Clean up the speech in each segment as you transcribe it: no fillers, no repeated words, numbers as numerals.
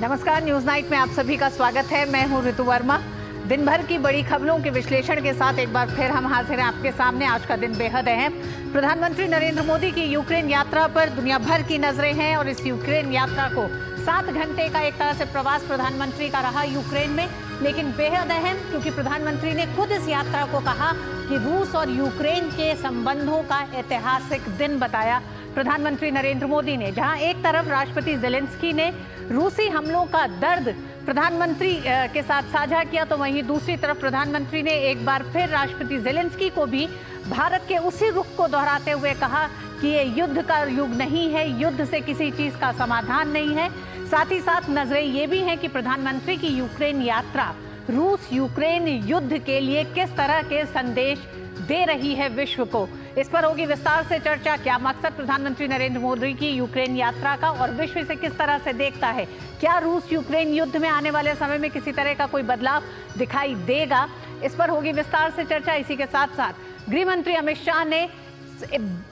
नमस्कार, news night में आप सभी का स्वागत है। मैं हूं ऋतु वर्मा। दिन भर की बड़ी खबरों के विश्लेषण के साथ एक बार फिर हम हाजिर हैं आपके सामने। आज का दिन बेहद अहम। प्रधानमंत्री नरेंद्र मोदी की यूक्रेन यात्रा पर दुनिया भर की नजरें हैं और इस यूक्रेन यात्रा को 7 घंटे का एक तरह से प्रवास प्रधानमंत्री का रहा यूक्रेन में, लेकिन बेहद अहम क्योंकि प्रधानमंत्री ने खुद इस यात्रा को कहा कि रूस और यूक्रेन के संबंधों का ऐतिहासिक दिन बताया प्रधानमंत्री नरेंद्र मोदी ने। जहां एक तरफ राष्ट्रपति ज़ेलेंस्की ने रूसी हमलों का दर्द प्रधानमंत्री के साथ साझा किया, तो वहीं दूसरी तरफ प्रधानमंत्री ने एक बार फिर राष्ट्रपति ज़ेलेंस्की को भी भारत के उसी रुख को दोहराते हुए कहा कि ये युद्ध का युग नहीं है, युद्ध से किसी चीज का समाधान नहीं है। साथ ही साथ नजरें ये भी हैं कि प्रधानमंत्री की यूक्रेन यात्रा रूस यूक्रेन युद्ध के लिए किस तरह के संदेश दे रही है विश्व को। इस पर होगी विस्तार से चर्चा। क्या मकसद प्रधानमंत्री नरेंद्र मोदी की यूक्रेन यात्रा का और विश्व इसे किस तरह से देखता है? क्या रूस यूक्रेन युद्ध में आने वाले समय में किसी तरह का कोई बदलाव दिखाई देगा? इस पर होगी विस्तार से चर्चा। इसी के साथ साथ गृह मंत्री अमित शाह ने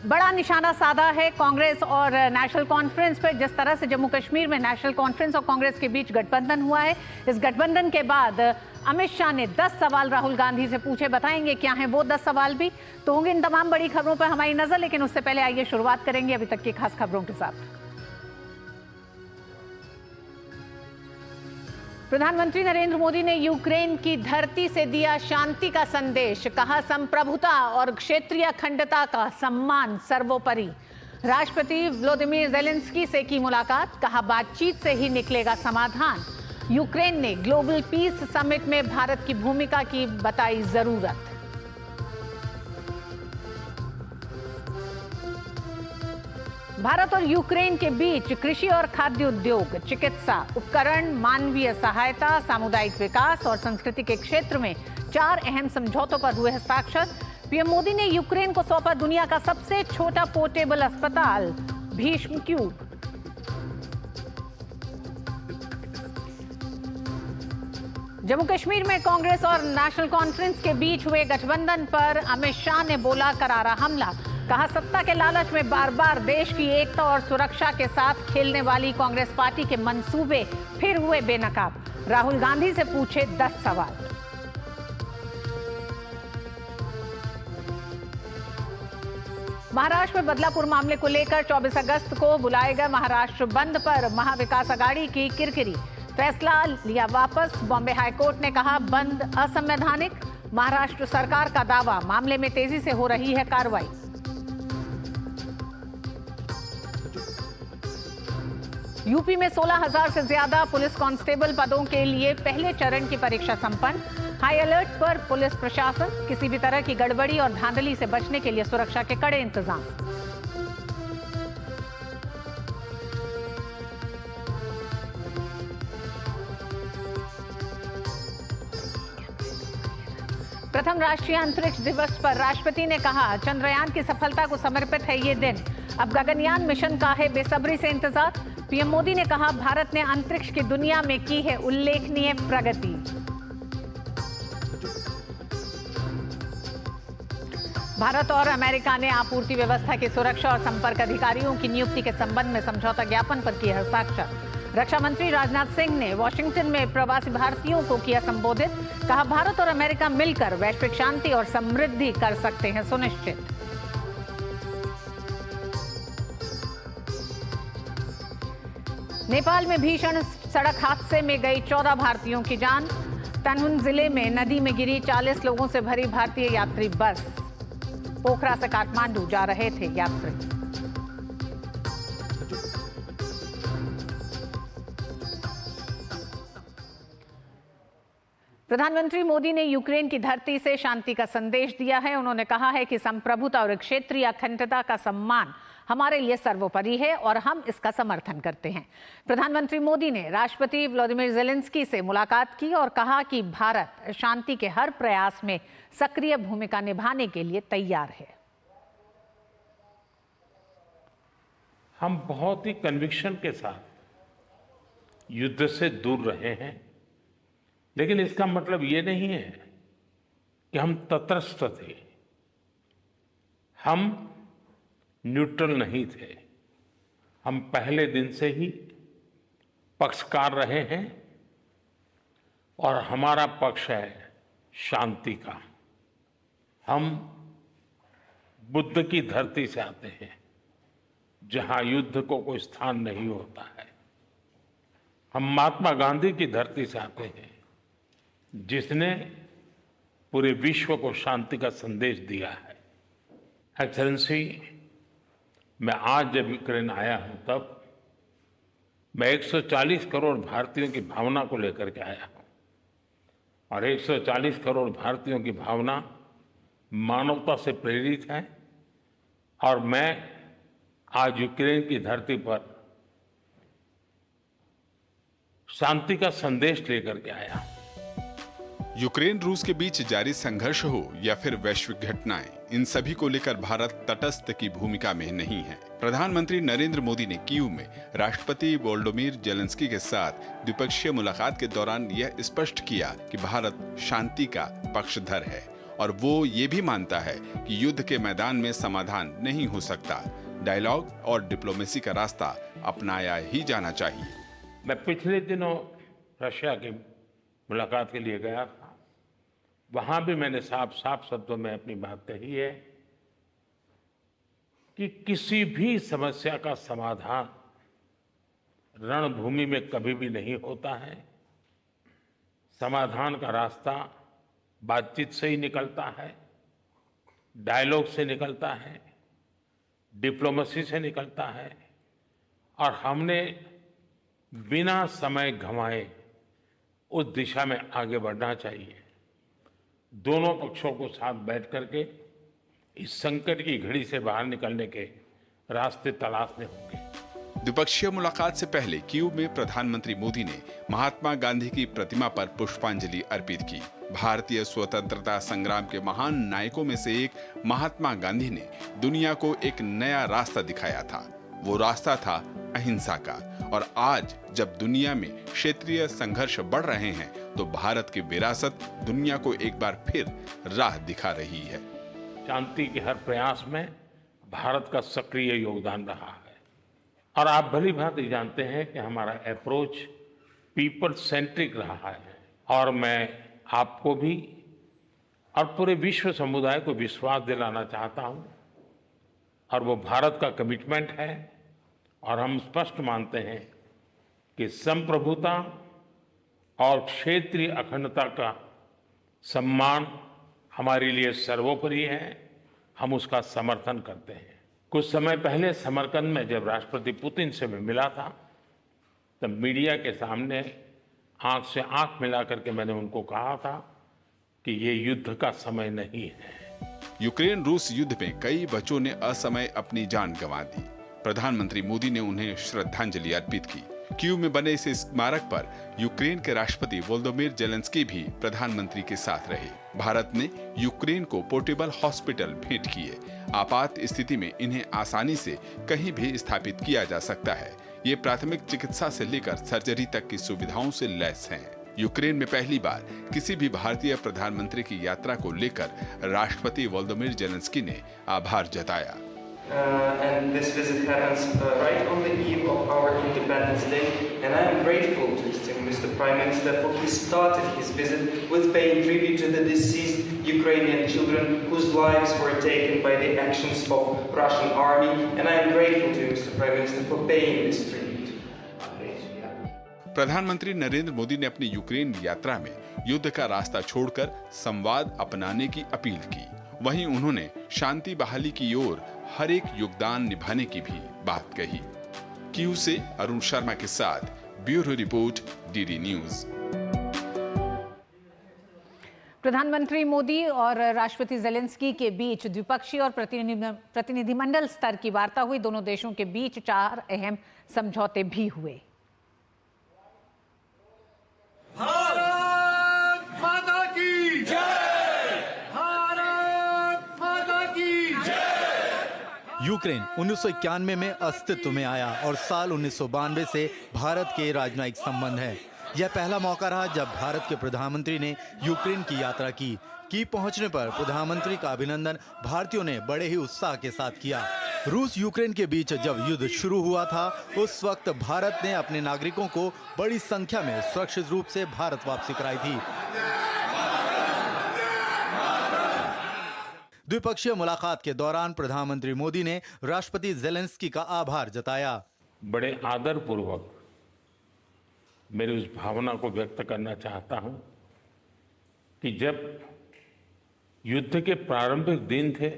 बड़ा निशाना साधा है कांग्रेस और नेशनल कॉन्फ्रेंस पर। जिस तरह से जम्मू कश्मीर में नेशनल कॉन्फ्रेंस और कांग्रेस के बीच गठबंधन हुआ है, इस गठबंधन के बाद अमित शाह ने 10 सवाल राहुल गांधी से पूछे। बताएंगे क्या हैं वो 10 सवाल भी, तो होंगे इन तमाम बड़ी खबरों पर हमारी नजर। लेकिन उससे पहले आइए शुरुआत करेंगे अभी तक की खास खबरों के साथ। प्रधानमंत्री नरेंद्र मोदी ने यूक्रेन की धरती से दिया शांति का संदेश। कहा संप्रभुता और क्षेत्रीय अखंडता का सम्मान सर्वोपरि। राष्ट्रपति व्लादिमीर ज़ेलेंस्की से की मुलाकात। कहा बातचीत से ही निकलेगा समाधान। यूक्रेन ने ग्लोबल पीस समिट में भारत की भूमिका की बताई जरूरत। भारत और यूक्रेन के बीच कृषि और खाद्य उद्योग, चिकित्सा उपकरण, मानवीय सहायता, सामुदायिक विकास और संस्कृति के क्षेत्र में 4 अहम समझौतों पर हुए हस्ताक्षर। पीएम मोदी ने यूक्रेन को सौंपा दुनिया का सबसे छोटा पोर्टेबल अस्पताल भीष्म क्यूब। जम्मू कश्मीर में कांग्रेस और नेशनल कॉन्फ्रेंस के बीच हुए गठबंधन पर अमित शाह ने बोला करारा हमला। कहा सत्ता के लालच में बार बार देश की एकता और सुरक्षा के साथ खेलने वाली कांग्रेस पार्टी के मंसूबे फिर हुए बेनकाब। राहुल गांधी से पूछे 10 सवाल। महाराष्ट्र में बदलापुर मामले को लेकर 24 अगस्त को बुलाए गए महाराष्ट्र बंद पर महाविकास अघाड़ी की किरकिरी। फैसला लिया वापस। बॉम्बे हाईकोर्ट ने कहा बंद असंवैधानिक। महाराष्ट्र सरकार का दावा, मामले में तेजी से हो रही है कार्रवाई। यूपी में 16,000 से ज्यादा पुलिस कांस्टेबल पदों के लिए पहले चरण की परीक्षा संपन्न। हाई अलर्ट पर पुलिस प्रशासन। किसी भी तरह की गड़बड़ी और धांधली से बचने के लिए सुरक्षा के कड़े इंतजाम। प्रथम राष्ट्रीय अंतरिक्ष दिवस पर राष्ट्रपति ने कहा चंद्रयान की सफलता को समर्पित है ये दिन। अब गगनयान मिशन का है बेसब्री से इंतजार। पीएम मोदी ने कहा भारत ने अंतरिक्ष की दुनिया में की है उल्लेखनीय प्रगति। भारत और अमेरिका ने आपूर्ति व्यवस्था की सुरक्षा और संपर्क अधिकारियों की नियुक्ति के संबंध में समझौता ज्ञापन पर किए हस्ताक्षर। रक्षा मंत्री राजनाथ सिंह ने वॉशिंगटन में प्रवासी भारतीयों को किया संबोधित। कहा भारत और अमेरिका मिलकर वैश्विक शांति और समृद्धि कर सकते हैं सुनिश्चित। नेपाल में भीषण सड़क हादसे में गई 14 भारतीयों की जान। तनहुन जिले में नदी में गिरी 40 लोगों से भरी भारतीय यात्री बस। पोखरा से काठमांडू जा रहे थे यात्री। प्रधानमंत्री मोदी ने यूक्रेन की धरती से शांति का संदेश दिया है। उन्होंने कहा है कि संप्रभुता और क्षेत्रीय अखंडता का सम्मान हमारे लिए सर्वोपरि है और हम इसका समर्थन करते हैं। प्रधानमंत्री मोदी ने राष्ट्रपति व्लादिमीर ज़ेलेंस्की से मुलाकात की और कहा कि भारत शांति के हर प्रयास में सक्रिय भूमिका निभाने के लिए तैयार है। हम बहुत ही कन्विक्शन के साथ युद्ध से दूर रहे हैं, लेकिन इसका मतलब ये नहीं है कि हम तटस्थ थे। हम न्यूट्रल नहीं थे। हम पहले दिन से ही पक्षकार रहे हैं और हमारा पक्ष है शांति का। हम बुद्ध की धरती से आते हैं, जहां युद्ध को कोई स्थान नहीं होता है। हम महात्मा गांधी की धरती से आते हैं, जिसने पूरे विश्व को शांति का संदेश दिया है। एक्सेलेंसी, मैं आज जब यूक्रेन आया हूं, तब मैं 140 करोड़ भारतीयों की भावना को लेकर के आया हूं, और 140 करोड़ भारतीयों की भावना मानवता से प्रेरित है। और मैं आज यूक्रेन की धरती पर शांति का संदेश लेकर के आया। यूक्रेन रूस के बीच जारी संघर्ष हो या फिर वैश्विक घटनाएं, इन सभी को लेकर भारत तटस्थ की भूमिका में नहीं है। प्रधानमंत्री नरेंद्र मोदी ने कीव में राष्ट्रपति वोलोडिमिर जेलेंस्की के साथ द्विपक्षीय मुलाकात के दौरान यह स्पष्ट किया कि भारत शांति का पक्षधर है और वो ये भी मानता है कि युद्ध के मैदान में समाधान नहीं हो सकता। डायलॉग और डिप्लोमेसी का रास्ता अपनाया ही जाना चाहिए। मैं पिछले दिनों रशिया की मुलाकात के लिए गया था। वहां भी मैंने साफ शब्दों में अपनी बात कही है कि किसी भी समस्या का समाधान रणभूमि में कभी भी नहीं होता है। समाधान का रास्ता बातचीत से ही निकलता है, डायलॉग से निकलता है, डिप्लोमेसी से निकलता है। और हमने बिना समय गंवाए उस दिशा में आगे बढ़ना चाहिए। दोनों पक्षों को साथ बैठ करके इस संकट की घड़ी से बाहर निकलने के रास्ते तलाशने होंगे। द्विपक्षीय मुलाकात से पहले कीव में प्रधानमंत्री मोदी ने महात्मा गांधी की प्रतिमा पर पुष्पांजलि अर्पित की। भारतीय स्वतंत्रता संग्राम के महान नायकों में से एक महात्मा गांधी ने दुनिया को एक नया रास्ता दिखाया था। वो रास्ता था अहिंसा का। और आज जब दुनिया में क्षेत्रीय संघर्ष बढ़ रहे हैं, तो भारत की विरासत दुनिया को एक बार फिर राह दिखा रही है। शांति के हर प्रयास में भारत का सक्रिय योगदान रहा है। और आप भली भांति जानते हैं कि हमारा अप्रोच पीपल सेंट्रिक रहा है। और मैं आपको भी और पूरे विश्व समुदाय को विश्वास दिलाना चाहता हूं, और वो भारत का कमिटमेंट है। और हम स्पष्ट मानते हैं कि संप्रभुता और क्षेत्रीय अखंडता का सम्मान हमारे लिए सर्वोपरि है। हम उसका समर्थन करते हैं। कुछ समय पहले समरकंद में जब राष्ट्रपति पुतिन से मैं मिला था, तब मीडिया के सामने आंख से आंख मिला करके मैंने उनको कहा था कि ये युद्ध का समय नहीं है। यूक्रेन रूस युद्ध में कई बच्चों ने असमय अपनी जान गंवा दी। प्रधानमंत्री मोदी ने उन्हें श्रद्धांजलि अर्पित की। कीव में बने इस स्मारक पर यूक्रेन के राष्ट्रपति वोलोडिमिर जेलेंस्की भी प्रधानमंत्री के साथ रहे। भारत ने यूक्रेन को पोर्टेबल हॉस्पिटल भेंट किए। आपात स्थिति में इन्हें आसानी से कहीं भी स्थापित किया जा सकता है। ये प्राथमिक चिकित्सा से लेकर सर्जरी तक की सुविधाओं से लैस हैं। यूक्रेन में पहली बार किसी भी भारतीय प्रधानमंत्री की यात्रा को लेकर राष्ट्रपति वोलोडिमिर जेलेंस्की ने आभार जताया। And this visit happens right on the eve of our Independence Day, and I am grateful to distinguished the Prime Minister for he started his visit with paying tribute to the deceased Ukrainian children whose lives were taken by the actions of Russian army, and I am grateful to Mr. Prime Minister for paying this tribute. प्रधानमंत्री नरेंद्र मोदी ने अपनी Ukraine यात्रा में युद्ध का रास्ता छोड़कर संवाद अपनाने की अपील की। वहीं उन्होंने शांति बहाली की ओर हर एक योगदान निभाने की भी बात कही। कीव से अरुण शर्मा के साथ ब्यूरो रिपोर्ट, डीडी न्यूज। प्रधानमंत्री मोदी और राष्ट्रपति जेलेंस्की के बीच द्विपक्षीय और प्रतिनिधिमंडल स्तर की वार्ता हुई। दोनों देशों के बीच 4 अहम समझौते भी हुए। यूक्रेन 1991 में अस्तित्व में आया और साल 1992 से भारत के राजनयिक संबंध है। यह पहला मौका रहा जब भारत के प्रधानमंत्री ने यूक्रेन की यात्रा की। कीव पहुंचने पर प्रधानमंत्री का अभिनंदन भारतीयों ने बड़े ही उत्साह के साथ किया। रूस यूक्रेन के बीच जब युद्ध शुरू हुआ था, उस वक्त भारत ने अपने नागरिकों को बड़ी संख्या में सुरक्षित रूप से भारत वापसी कराई थी। द्विपक्षीय मुलाकात के दौरान प्रधानमंत्री मोदी ने राष्ट्रपति ज़ेलेंस्की का आभार जताया। बड़े आदर पूर्वक मेरी उस भावना को व्यक्त करना चाहता हूं कि जब युद्ध के प्रारंभिक दिन थे,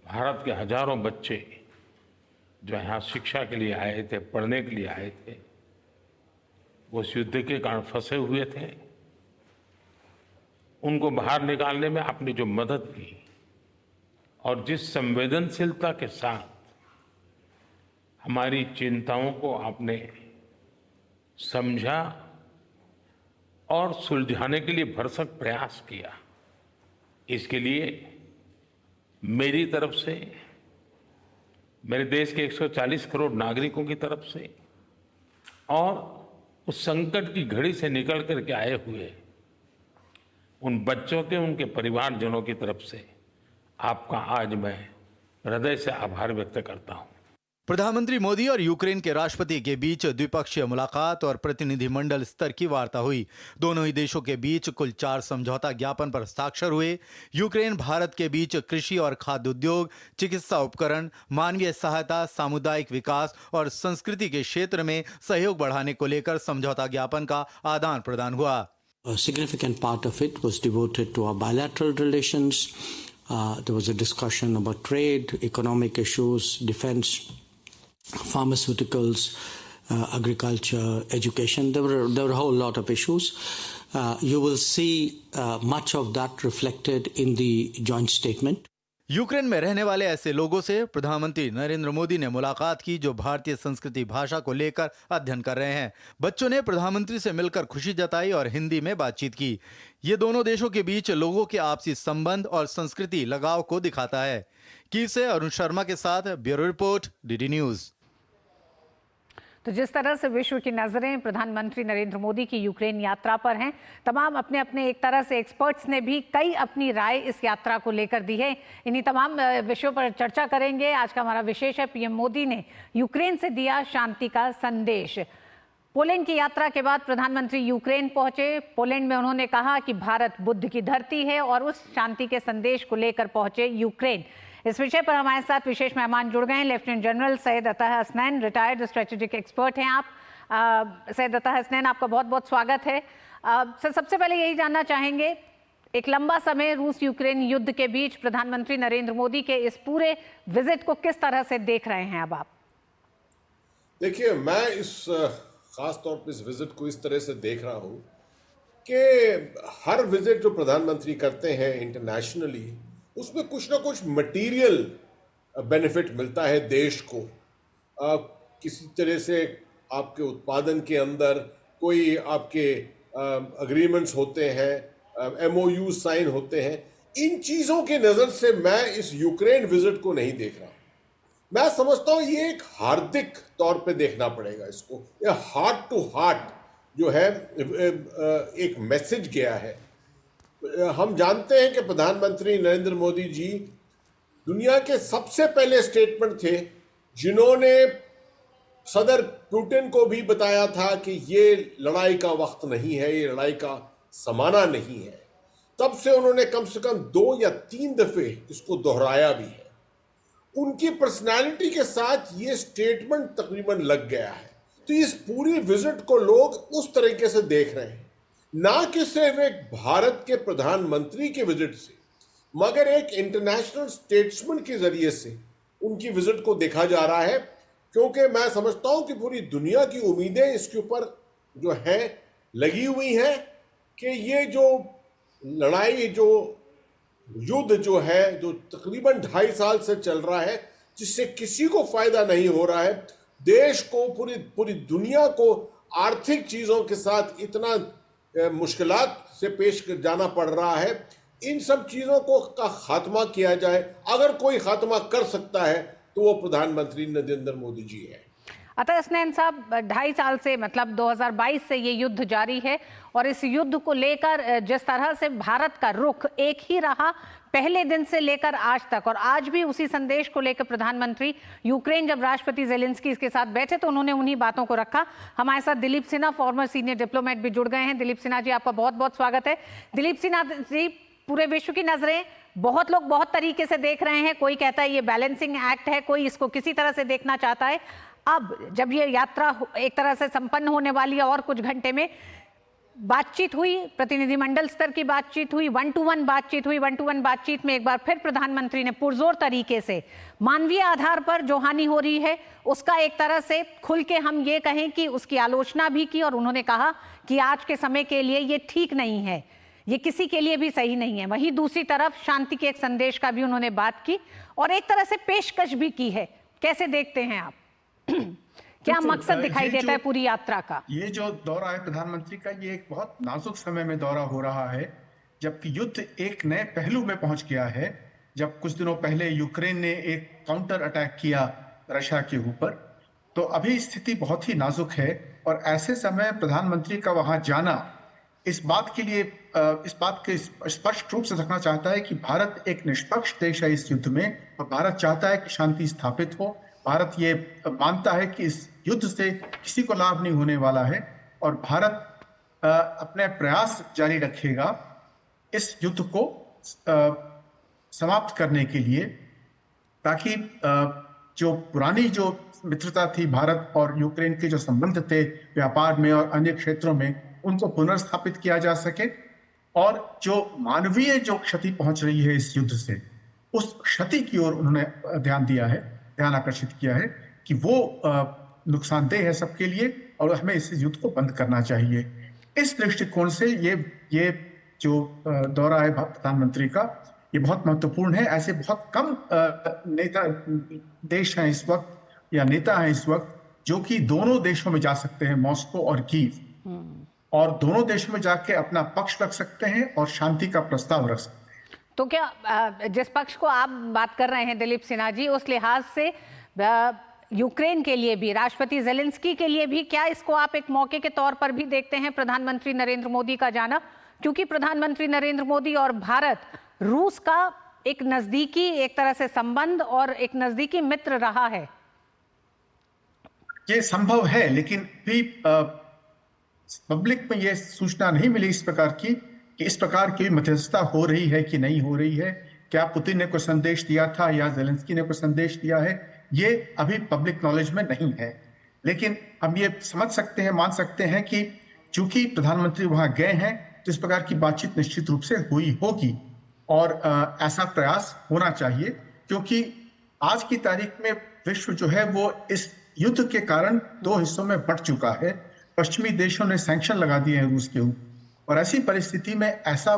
भारत के हजारों बच्चे जो यहाँ शिक्षा के लिए आए थे, पढ़ने के लिए आए थे, वो उस युद्ध के कारण फंसे हुए थे। उनको बाहर निकालने में आपने जो मदद की और जिस संवेदनशीलता के साथ हमारी चिंताओं को आपने समझा और सुलझाने के लिए भरसक प्रयास किया, इसके लिए मेरी तरफ से, मेरे देश के 140 करोड़ नागरिकों की तरफ से और उस संकट की घड़ी से निकल करके आए हुए उन बच्चों के, उनके परिवारजनों की तरफ से आपका आज मैं हृदय से आभार व्यक्त करता हूं। प्रधानमंत्री मोदी और यूक्रेन के राष्ट्रपति के बीच द्विपक्षीय मुलाकात और प्रतिनिधिमंडल स्तर की वार्ता हुई। दोनों ही देशों के बीच कुल 4 समझौता ज्ञापन पर हस्ताक्षर हुए। यूक्रेन भारत के बीच कृषि और खाद्य उद्योग, चिकित्सा उपकरण, मानवीय सहायता, सामुदायिक विकास और संस्कृति के क्षेत्र में सहयोग बढ़ाने को लेकर समझौता ज्ञापन का आदान प्रदान हुआ। A significant part of it was devoted to our bilateral relations. There was a discussion about trade, economic issues, defense, pharmaceuticals, agriculture, education. There were a whole lot of issues. You will see much of that reflected in the joint statement. Ukraine में रहने वाले ऐसे लोगों से प्रधानमंत्री नरेंद्र मोदी ने मुलाकात की जो भारतीय संस्कृति भाषा को लेकर अध्ययन कर रहे हैं। बच्चों ने प्रधानमंत्री से मिलकर खुशी जताई और हिंदी में बातचीत की। ये दोनों देशों के बीच लोगों के आपसी संबंध और संस्कृति लगाव को दिखाता है। कीव से अरुण शर्मा के साथ ब्यूरो रिपोर्ट, डीडी न्यूज। तो जिस तरह से विश्व की नजरें प्रधानमंत्री नरेंद्र मोदी की यूक्रेन यात्रा पर हैं, तमाम अपने अपने एक तरह से एक्सपर्ट्स ने भी कई अपनी राय इस यात्रा को लेकर दी है। इन्हीं तमाम विषयों पर चर्चा करेंगे। आज का हमारा विशेष है, पीएम मोदी ने यूक्रेन से दिया शांति का संदेश। पोलैंड की यात्रा के बाद प्रधानमंत्री यूक्रेन पहुंचे। पोलैंड में उन्होंने कहा कि भारत बुद्ध की धरती है और उस शांति के संदेश को लेकर पहुंचे यूक्रेन। इस विषय पर हमारे साथ विशेष मेहमान जुड़ गए हैं। लेफ्टिनेंट जनरल सैयद अता हसनैन, रिटायर्ड स्ट्रेटेजिक एक्सपर्ट हैं आप। सैयद अता हसनैन, आपका बहुत बहुत स्वागत है। सर, सबसे पहले यही जानना चाहेंगे, एक लंबा समय रूस यूक्रेन युद्ध के बीच प्रधानमंत्री नरेंद्र मोदी के इस पूरे विजिट को किस तरह से देख रहे हैं अब आप? देखिए, मैं इस खास तौर पर इस विजिट को इस तरह से देख रहा हूं कि हर विजिट जो प्रधानमंत्री करते हैं इंटरनेशनली, उसमें कुछ ना कुछ मटेरियल बेनिफिट मिलता है देश को। किसी तरह से आपके उत्पादन के अंदर कोई आपके अग्रीमेंट्स होते हैं, MOU साइन होते हैं। इन चीज़ों के नज़र से मैं इस यूक्रेन विजिट को नहीं देख रहा। मैं समझता हूँ ये एक हार्दिक तौर पे देखना पड़ेगा इसको। ये हार्ट टू हार्ट जो है एक मैसेज गया है। हम जानते हैं कि प्रधानमंत्री नरेंद्र मोदी जी दुनिया के सबसे पहले स्टेटमेंट थे जिन्होंने सदर पुतिन को भी बताया था कि ये लड़ाई का वक्त नहीं है, ये लड़ाई का समाना नहीं है। तब से उन्होंने कम से कम 2 या 3 दफे इसको दोहराया भी है। उनकी पर्सनालिटी के साथ ये स्टेटमेंट तकरीबन लग गया है। तो इस पूरी विजिट को लोग उस तरीके से देख रहे हैं, ना कि सिर्फ एक भारत के प्रधानमंत्री के विजिट से, मगर एक इंटरनेशनल स्टेट्समैन के जरिए से उनकी विजिट को देखा जा रहा है। क्योंकि मैं समझता हूं कि पूरी दुनिया की उम्मीदें इसके ऊपर जो है लगी हुई हैं कि ये जो लड़ाई, जो युद्ध जो है, जो तकरीबन 2.5 साल से चल रहा है, जिससे किसी को फायदा नहीं हो रहा है, देश को, पूरी दुनिया को आर्थिक चीजों के साथ इतना मुश्किलात से पेश जाना पड़ रहा है, इन सब चीज़ों को का खात्मा किया जाए। अगर कोई खात्मा कर सकता है तो वो प्रधानमंत्री नरेंद्र मोदी जी है। अतः स्नेहन साहब 2.5 साल से मतलब 2022 से ये युद्ध जारी है और इस युद्ध को लेकर जिस तरह से भारत का रुख एक ही रहा पहले दिन से लेकर आज तक, और आज भी उसी संदेश को लेकर प्रधानमंत्री यूक्रेन जब राष्ट्रपति जेलेंस्की के साथ बैठे तो उन्होंने उन्हीं बातों को रखा। हमारे साथ Dilip Sinha farmer senior diplomat भी जुड़ गए हैं। दिलीप सिन्हा जी, आपका बहुत बहुत स्वागत है। दिलीप सिन्हा जी, पूरे विश्व की नजरें बहुत लोग बहुत तरीके से देख रहे हैं। कोई कहता है ये बैलेंसिंग एक्ट है, कोई इसको किसी तरह से देखना चाहता है। अब जब ये यात्रा एक तरह से संपन्न होने वाली है और कुछ घंटे में बातचीत हुई, प्रतिनिधिमंडल स्तर की बातचीत हुई, 1-to-1 बातचीत हुई। 1-to-1 बातचीत में एक बार फिर प्रधानमंत्री ने पुरजोर तरीके से मानवीय आधार पर जो हानि हो रही है उसका एक तरह से खुल के हम ये कहें कि उसकी आलोचना भी की, और उन्होंने कहा कि आज के समय के लिए ये ठीक नहीं है, ये किसी के लिए भी सही नहीं है। वहीं दूसरी तरफ शांति के एक संदेश का भी उन्होंने बात की और एक तरह से पेशकश भी की है। कैसे देखते हैं आप? क्या मकसद दिखाई देता है पूरी यात्रा का? ये जो दौरा है प्रधानमंत्री का, ये एक बहुत नाजुक समय में दौरा हो रहा है, जबकि युद्ध एक नए पहलू में पहुंच गया है। जब कुछ दिनों पहले यूक्रेन ने एक काउंटर अटैक किया रशिया के ऊपर, तो अभी स्थिति बहुत ही नाजुक है और ऐसे समय प्रधानमंत्री का वहां जाना इस बात के स्पष्ट रूप से रखना चाहता है कि भारत एक निष्पक्ष देश है इस युद्ध में, और भारत चाहता है कि शांति स्थापित हो। भारत ये मानता है कि इस युद्ध से किसी को लाभ नहीं होने वाला है और भारत अपने प्रयास जारी रखेगा इस युद्ध को समाप्त करने के लिए, ताकि जो पुरानी जो मित्रता थी भारत और यूक्रेन के जो संबंध थे व्यापार में और अन्य क्षेत्रों में, उनको पुनर्स्थापित किया जा सके। और जो मानवीय जो क्षति पहुंच रही है इस युद्ध से, उस क्षति की ओर उन्होंने ध्यान आकर्षित किया है कि वो नुकसानदेह है सबके लिए और हमें इस युद्ध को बंद करना चाहिए। इस दृष्टिकोण से ये जो दौरा है प्रधानमंत्री का, ये बहुत महत्वपूर्ण है। ऐसे बहुत कम देश हैं इस वक्त या नेता हैं इस वक्त जो कि दोनों देशों में जा सकते हैं, मॉस्को और कीव, और दोनों देशों में जाके अपना पक्ष रख सकते हैं और शांति का प्रस्ताव रख सकते हैं। तो क्या जिस पक्ष को आप बात कर रहे हैं दिलीप सिन्हा जी, उस लिहाज से यूक्रेन के लिए भी, राष्ट्रपति जेलेंस्की के लिए भी, क्या इसको आप एक मौके के तौर पर भी देखते हैं प्रधानमंत्री नरेंद्र मोदी का जाना? क्योंकि प्रधानमंत्री नरेंद्र मोदी और भारत रूस का एक नजदीकी एक तरह से संबंध और एक नजदीकी मित्र रहा है। ये संभव है, लेकिन भी पब्लिक में ये सूचना नहीं मिली इस प्रकार की कि इस प्रकार की मध्यस्थता हो रही है कि नहीं हो रही है। क्या पुतिन ने कोई संदेश दिया था या जेलेंस्की ने कोई संदेश दिया है, ये अभी पब्लिक नॉलेज में नहीं है। लेकिन हम ये समझ सकते हैं, मान सकते हैं कि चूंकि प्रधानमंत्री वहां गए हैं तो इस प्रकार की बातचीत निश्चित रूप से हुई होगी और ऐसा प्रयास होना चाहिए, क्योंकि आज की तारीख में विश्व जो है वो इस युद्ध के कारण दो हिस्सों में बंट चुका है। पश्चिमी देशों ने सैंक्शन लगा दिए हैं रूस के ऊपर, और ऐसी परिस्थिति में ऐसा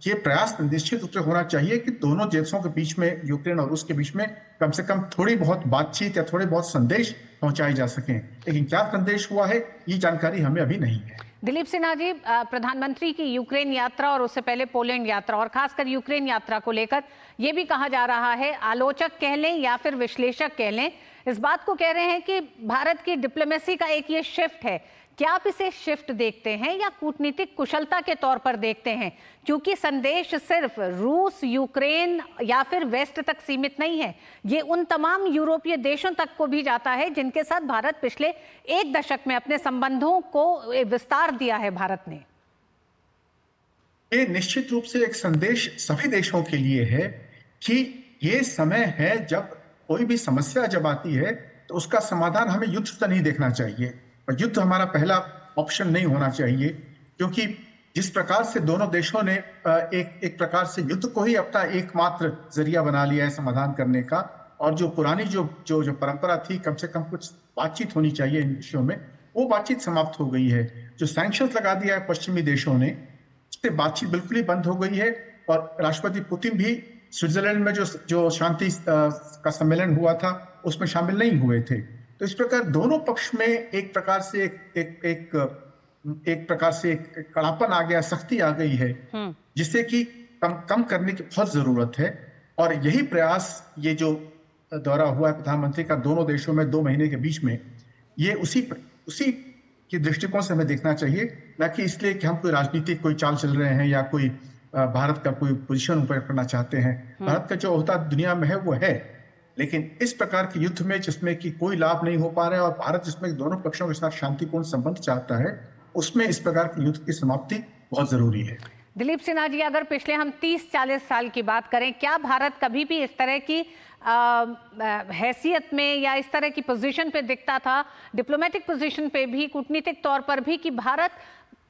ये प्रयास निश्चित रूप से होना चाहिए कि दोनों देशों के बीच में, यूक्रेन और रूस के बीच में, कम से कम थोड़ी बहुत बातचीत या थोड़े बहुत संदेश पहुंचाए जा सकें। लेकिन क्या संदेश हुआ है ये जानकारी हमें अभी नहीं है। दिलीप सिन्हा जी, प्रधानमंत्री की यूक्रेन यात्रा और उससे पहले पोलैंड यात्रा और खासकर यूक्रेन यात्रा को लेकर ये भी कहा जा रहा है, आलोचक कह लें या फिर विश्लेषक कह लें, इस बात को कह रहे हैं कि भारत की डिप्लोमेसी का एक ये शिफ्ट है। क्या आप इसे शिफ्ट देखते हैं या कूटनीतिक कुशलता के तौर पर देखते हैं? क्योंकि संदेश सिर्फ रूस, यूक्रेन या फिर वेस्ट तक सीमित नहीं है, ये उन तमाम यूरोपीय देशों तक को भी जाता है जिनके साथ भारत पिछले 1 दशक में अपने संबंधों को विस्तार दिया है भारत ने। ये निश्चित रूप से एक संदेश सभी देशों के लिए है कि ये समय है जब कोई भी समस्या जब आती है तो उसका समाधान हमें युद्ध से नहीं देखना चाहिए, और युद्ध हमारा पहला ऑप्शन नहीं होना चाहिए। क्योंकि जिस प्रकार से दोनों देशों ने एक प्रकार से युद्ध को ही अपना एकमात्र जरिया बना लिया है समाधान करने का, और जो पुरानी जो परंपरा थी, कम से कम कुछ बातचीत होनी चाहिए इन विषयों में, वो बातचीत समाप्त हो गई है। जो सैंक्शंस लगा दिया है पश्चिमी देशों ने, उससे बातचीत बिल्कुल ही बंद हो गई है। और राष्ट्रपति पुतिन भी स्विट्जरलैंड में जो शांति का सम्मेलन हुआ था उसमें शामिल नहीं हुए थे। तो इस प्रकार दोनों पक्ष में एक प्रकार से एक कड़ापन आ गया, सख्ती आ गई है, जिससे कि कम करने की बहुत जरूरत है। और यही प्रयास, ये जो दौरा हुआ है प्रधानमंत्री का दोनों देशों में 2 महीने के बीच में, ये उसी के दृष्टिकोण से हमें देखना चाहिए, न कि इसलिए कि हम कोई राजनीतिक कोई चाल चल रहे हैं या कोई भारत का कोई पोजीशन ऊपर करना चाहते हैं। भारत का जो होता दुनिया में है वो है, लेकिन इस प्रकार के युद्ध में जिसमें कि कोई लाभ नहीं हो पा रहा है और भारत जिसमें दोनों पक्षों के साथ शांतिपूर्ण संबंध चाहता है, उसमें इस प्रकार के युद्ध की समाप्ति बहुत जरूरी है। दिलीप सिन्हा जी, अगर पिछले हम 30-40 साल की बात करें, क्या भारत कभी भी इस तरह की हैसियत में या इस तरह की पोजीशन पे दिखता था, डिप्लोमेटिक पोजीशन पे भी, कूटनीतिक तौर पर भी, कि भारत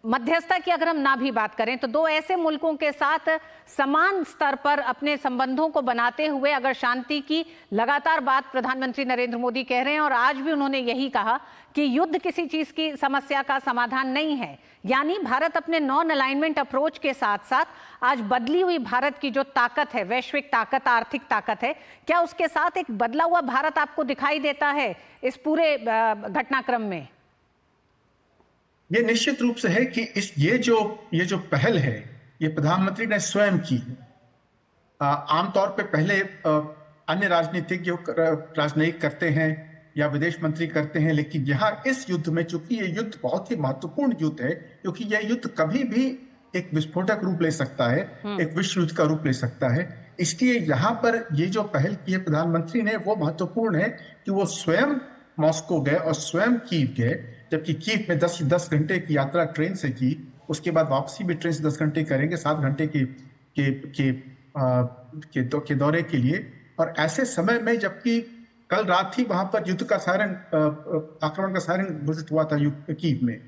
मध्यस्थता की अगर हम ना भी बात करें तो दो ऐसे मुल्कों के साथ समान स्तर पर अपने संबंधों को बनाते हुए अगर शांति की लगातार बात प्रधानमंत्री नरेंद्र मोदी कह रहे हैं और आज भी उन्होंने यही कहा कि युद्ध किसी चीज की समस्या का समाधान नहीं है, यानी भारत अपने नॉन अलाइनमेंट अप्रोच के साथ साथ आज बदली हुई भारत की जो ताकत है, वैश्विक ताकत, आर्थिक ताकत है, क्या उसके साथ एक बदला हुआ भारत आपको दिखाई देता है इस पूरे घटनाक्रम में? ये निश्चित रूप से है कि ये जो पहल है ये प्रधानमंत्री ने स्वयं की। आमतौर पे पहले अन्य राजनीतिक करते हैं या विदेश मंत्री करते हैं, लेकिन यहाँ इस युद्ध में, चूंकि ये युद्ध बहुत ही महत्वपूर्ण युद्ध है, क्योंकि यह युद्ध कभी भी एक विस्फोटक रूप ले सकता है, एक विश्व युद्ध का रूप ले सकता है, इसलिए यहाँ पर ये जो पहल की है प्रधानमंत्री ने वो महत्वपूर्ण है कि वो स्वयं मॉस्को गए और स्वयं कीव गए, जबकि कीव में 10 घंटे की यात्रा ट्रेन से की, उसके बाद वापसी भी ट्रेन से 10 घंटे करेंगे, 7 घंटे के दौरे के लिए। और ऐसे समय में, जबकि कल रात ही वहां पर युद्ध का सायरन, आक्रमण का सायरन घोषित हुआ था कीव में,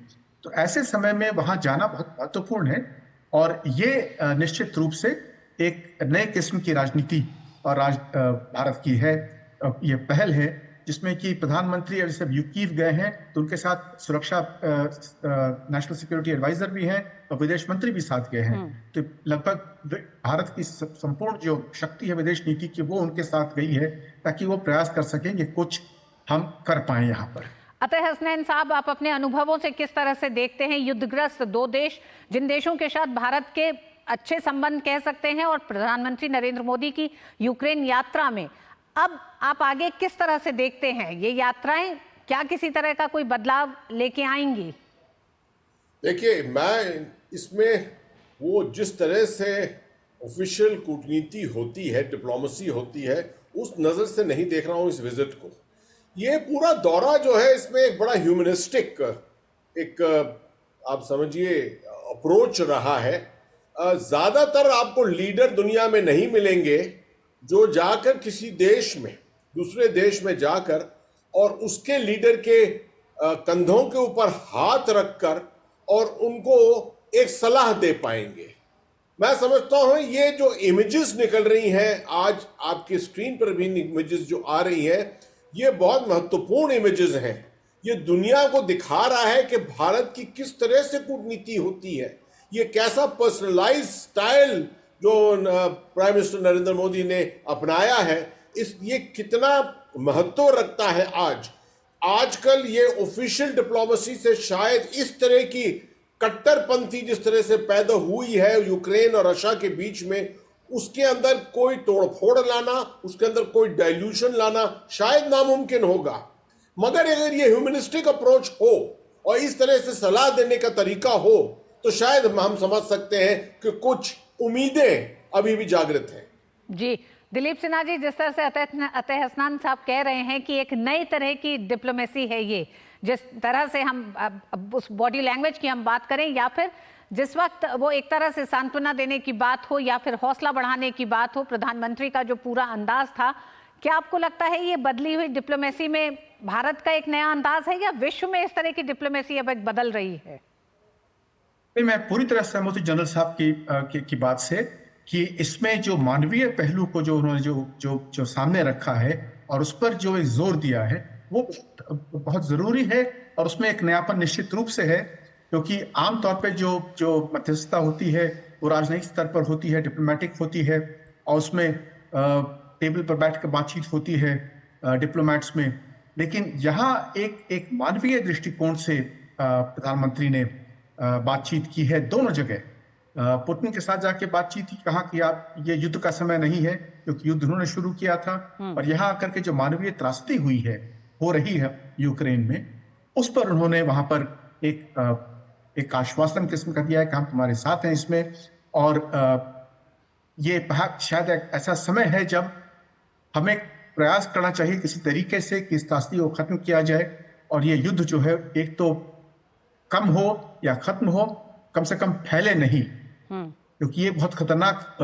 तो ऐसे समय में वहां जाना बहुत महत्वपूर्ण है। और ये निश्चित रूप से एक नए किस्म की राजनीति और भारत की है, ये पहल है जिसमें कि प्रधानमंत्री अब जैसे कीव गए हैं तो उनके साथ सुरक्षा नेशनल सिक्योरिटी एडवाइजर भी हैं और विदेश मंत्री भी साथ गए हैं, तो लगभग भारत की संपूर्ण जो शक्ति है विदेश नीति की वो उनके साथ गई है ताकि वो प्रयास कर सकें कि कुछ हम कर पाए यहाँ पर। अतः हसनैन साहब, आप अपने अनुभवों से किस तरह से देखते हैं युद्धग्रस्त दो देश, जिन देशों के साथ भारत के अच्छे संबंध कह सकते हैं, और प्रधानमंत्री नरेंद्र मोदी की यूक्रेन यात्रा में अब आप आगे किस तरह से देखते हैं? ये यात्राएं क्या किसी तरह का कोई बदलाव लेके आएंगी? देखिए, मैं इसमें वो जिस तरह से ऑफिशियल कूटनीति होती है, डिप्लोमेसी होती है, उस नज़र से नहीं देख रहा हूँ इस विजिट को। ये पूरा दौरा जो है इसमें एक बड़ा ह्यूमनिस्टिक एक आप समझिए अप्रोच रहा है। ज़्यादातर आपको लीडर दुनिया में नहीं मिलेंगे जो जाकर किसी देश में, दूसरे देश में जाकर और उसके लीडर के कंधों के ऊपर हाथ रखकर और उनको एक सलाह दे पाएंगे। मैं समझता हूं ये जो इमेजेस निकल रही हैं, आज आपकी स्क्रीन पर भी इमेजेस जो आ रही हैं, ये बहुत महत्वपूर्ण इमेजेस हैं। ये दुनिया को दिखा रहा है कि भारत की किस तरह से कूटनीति होती है, ये कैसा पर्सनलाइज स्टाइल जो प्राइम मिनिस्टर नरेंद्र मोदी ने अपनाया है, ये कितना महत्व रखता है। आजकल ये ऑफिशियल डिप्लोमेसी से शायद इस तरह की कट्टरपंथी जिस तरह से पैदा हुई है यूक्रेन और रशिया के बीच में, उसके अंदर कोई तोड़फोड़ लाना, उसके अंदर कोई डाइल्यूशन लाना शायद नामुमकिन होगा। मगर अगर ये ह्यूमनिस्टिक अप्रोच हो और इस तरह से सलाह देने का तरीका हो तो शायद हम समझ सकते हैं कि कुछ उम्मीदें अभी भी जागृत हैं। जी दिलीप सिन्हा जी, जिस तरह से अतः हसनैन साहब कह रहे हैं कि एक नई तरह की डिप्लोमेसी है ये, जिस तरह से हम उस बॉडी लैंग्वेज की हम बात करें या फिर जिस वक्त वो एक तरह से सांत्वना देने की बात हो या फिर हौसला बढ़ाने की बात हो, प्रधानमंत्री का जो पूरा अंदाज था, क्या आपको लगता है ये बदली हुई डिप्लोमेसी में भारत का एक नया अंदाज है या विश्व में इस तरह की डिप्लोमेसी अब बदल रही है? मैं पूरी तरह सहमत हूं जनरल साहब की बात से कि इसमें जो मानवीय पहलू को जो उन्होंने जो सामने रखा है और उस पर जो जोर दिया है वो बहुत जरूरी है। और उसमें एक नयापन निश्चित रूप से है, क्योंकि आमतौर पे जो मध्यस्थता होती है वो राजनयिक स्तर पर होती है, डिप्लोमेटिक होती है, और उसमें टेबल पर बैठ कर बातचीत होती है डिप्लोमेट्स में। लेकिन यहाँ एक मानवीय दृष्टिकोण से प्रधानमंत्री ने बातचीत की है दोनों जगह, पुतिन के साथ जाके बातचीत की, कहा कि आप ये युद्ध का समय नहीं है, क्योंकि युद्ध उन्होंने शुरू किया था। और यहाँ आकर के जो मानवीय त्रासदी हुई है, हो रही है यूक्रेन में, उस पर उन्होंने वहां पर एक आश्वासन किस्म का दिया है कि हम तुम्हारे साथ हैं इसमें। और ये शायद एक ऐसा समय है जब हमें प्रयास करना चाहिए किसी तरीके से कि इस त्रासदी को खत्म किया जाए, और ये युद्ध जो है एक तो कम हो या खत्म हो, कम से कम फैले नहीं, क्योंकि ये बहुत खतरनाक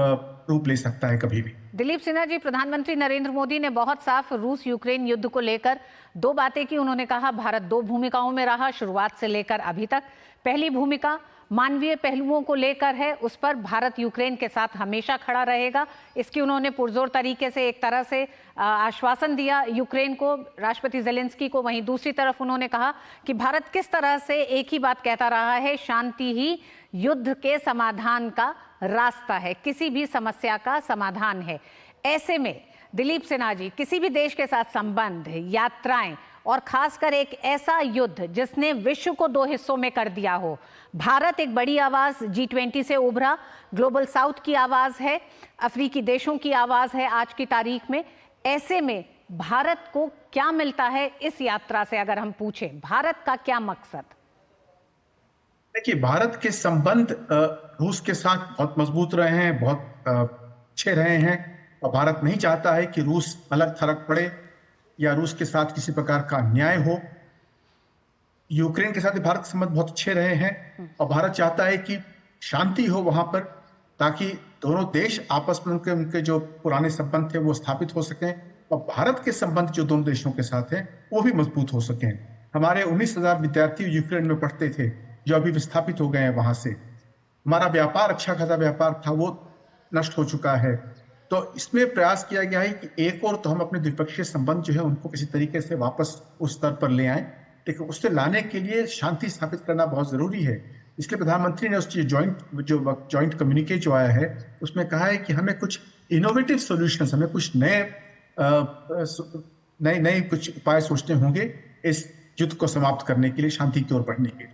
रूप ले सकता है कभी भी। दिलीप सिन्हा जी, प्रधानमंत्री नरेंद्र मोदी ने बहुत साफ रूस यूक्रेन युद्ध को लेकर दो बातें की। उन्होंने कहा भारत दो भूमिकाओं में रहा शुरुआत से लेकर अभी तक। पहली भूमिका मानवीय पहलुओं को लेकर है, उस पर भारत यूक्रेन के साथ हमेशा खड़ा रहेगा। इसकी उन्होंने पुरजोर तरीके से एक तरह से आश्वासन दिया यूक्रेन को, राष्ट्रपति ज़ेलेंस्की को। वहीं दूसरी तरफ उन्होंने कहा कि भारत किस तरह से एक ही बात कहता रहा है, शांति ही युद्ध के समाधान का रास्ता है, किसी भी समस्या का समाधान है। ऐसे में दिलीप सिन्हा जी, किसी भी देश के साथ संबंध, यात्राएं और खासकर एक ऐसा युद्ध जिसने विश्व को दो हिस्सों में कर दिया हो, भारत एक बड़ी आवाज G20 से उभरा, ग्लोबल साउथ की आवाज है, अफ्रीकी देशों की आवाज है आज की तारीख में। ऐसे में भारत को क्या मिलता है इस यात्रा से, अगर हम पूछें भारत का क्या मकसद? देखिए, भारत के संबंध रूस के साथ बहुत मजबूत रहे हैं, बहुत अच्छे रहे हैं, और भारत नहीं चाहता है कि रूस अलग थलग पड़े या रूस के साथ किसी प्रकार का अन्याय हो। यूक्रेन के साथ भी भारत के संबंध बहुत अच्छे रहे हैं, और भारत चाहता है कि शांति हो वहां पर, ताकि दोनों देश आपस में उनके जो पुराने संबंध थे वो स्थापित हो सकें, और भारत के संबंध जो दोनों देशों के साथ हैं वो भी मजबूत हो सकें। हमारे 19,000 विद्यार्थी यूक्रेन में पढ़ते थे जो अभी विस्थापित हो गए हैं वहां से। हमारा व्यापार, अच्छा खासा व्यापार था, वो नष्ट हो चुका है। तो इसमें प्रयास किया गया है कि एक और तो हम अपने द्विपक्षीय संबंध जो है उनको किसी तरीके से वापस उस स्तर पर ले आएं, लेकिन उससे लाने के लिए शांति स्थापित करना बहुत जरूरी है। इसलिए प्रधानमंत्री ने उस जॉइंट कम्युनिके जो आया है उसमें कहा है कि हमें कुछ इनोवेटिव सॉल्यूशंस, हमें कुछ नए कुछ उपाय सोचने होंगे इस युद्ध को समाप्त करने के लिए, शांति की ओर बढ़ने के लिए।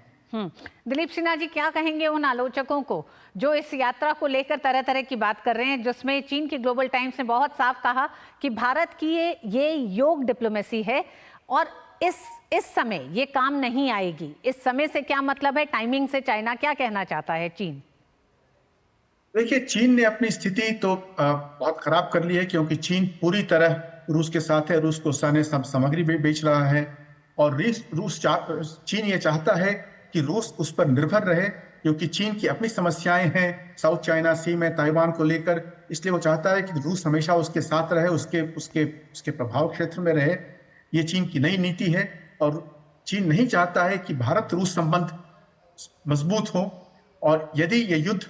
दिलीप सिन्हा जी, क्या कहेंगे उन आलोचकों को जो इस यात्रा को लेकर तरह तरह की बात कर रहे हैं, जिसमें चीन की ग्लोबल टाइम्स ने बहुत साफ कहा कि भारत की ये योग डिप्लोमेसी है और इस समय ये काम नहीं आएगी। इस समय से क्या मतलब है, टाइमिंग से चाइना क्या कहना चाहता है चीन? देखिए, चीन ने अपनी स्थिति तो बहुत खराब कर ली है, क्योंकि चीन पूरी तरह रूस के साथ है, रूस को सामग्री बेच रहा है, और चीन ये चाहता है कि रूस उस पर निर्भर रहे, क्योंकि चीन की अपनी समस्याएं हैं साउथ चाइना सी में, ताइवान को लेकर। इसलिए वो चाहता है कि रूस हमेशा उसके साथ रहे, उसके प्रभाव क्षेत्र में रहे। ये चीन की नई नीति है, और चीन नहीं चाहता है कि भारत रूस संबंध मजबूत हो, और यदि ये युद्ध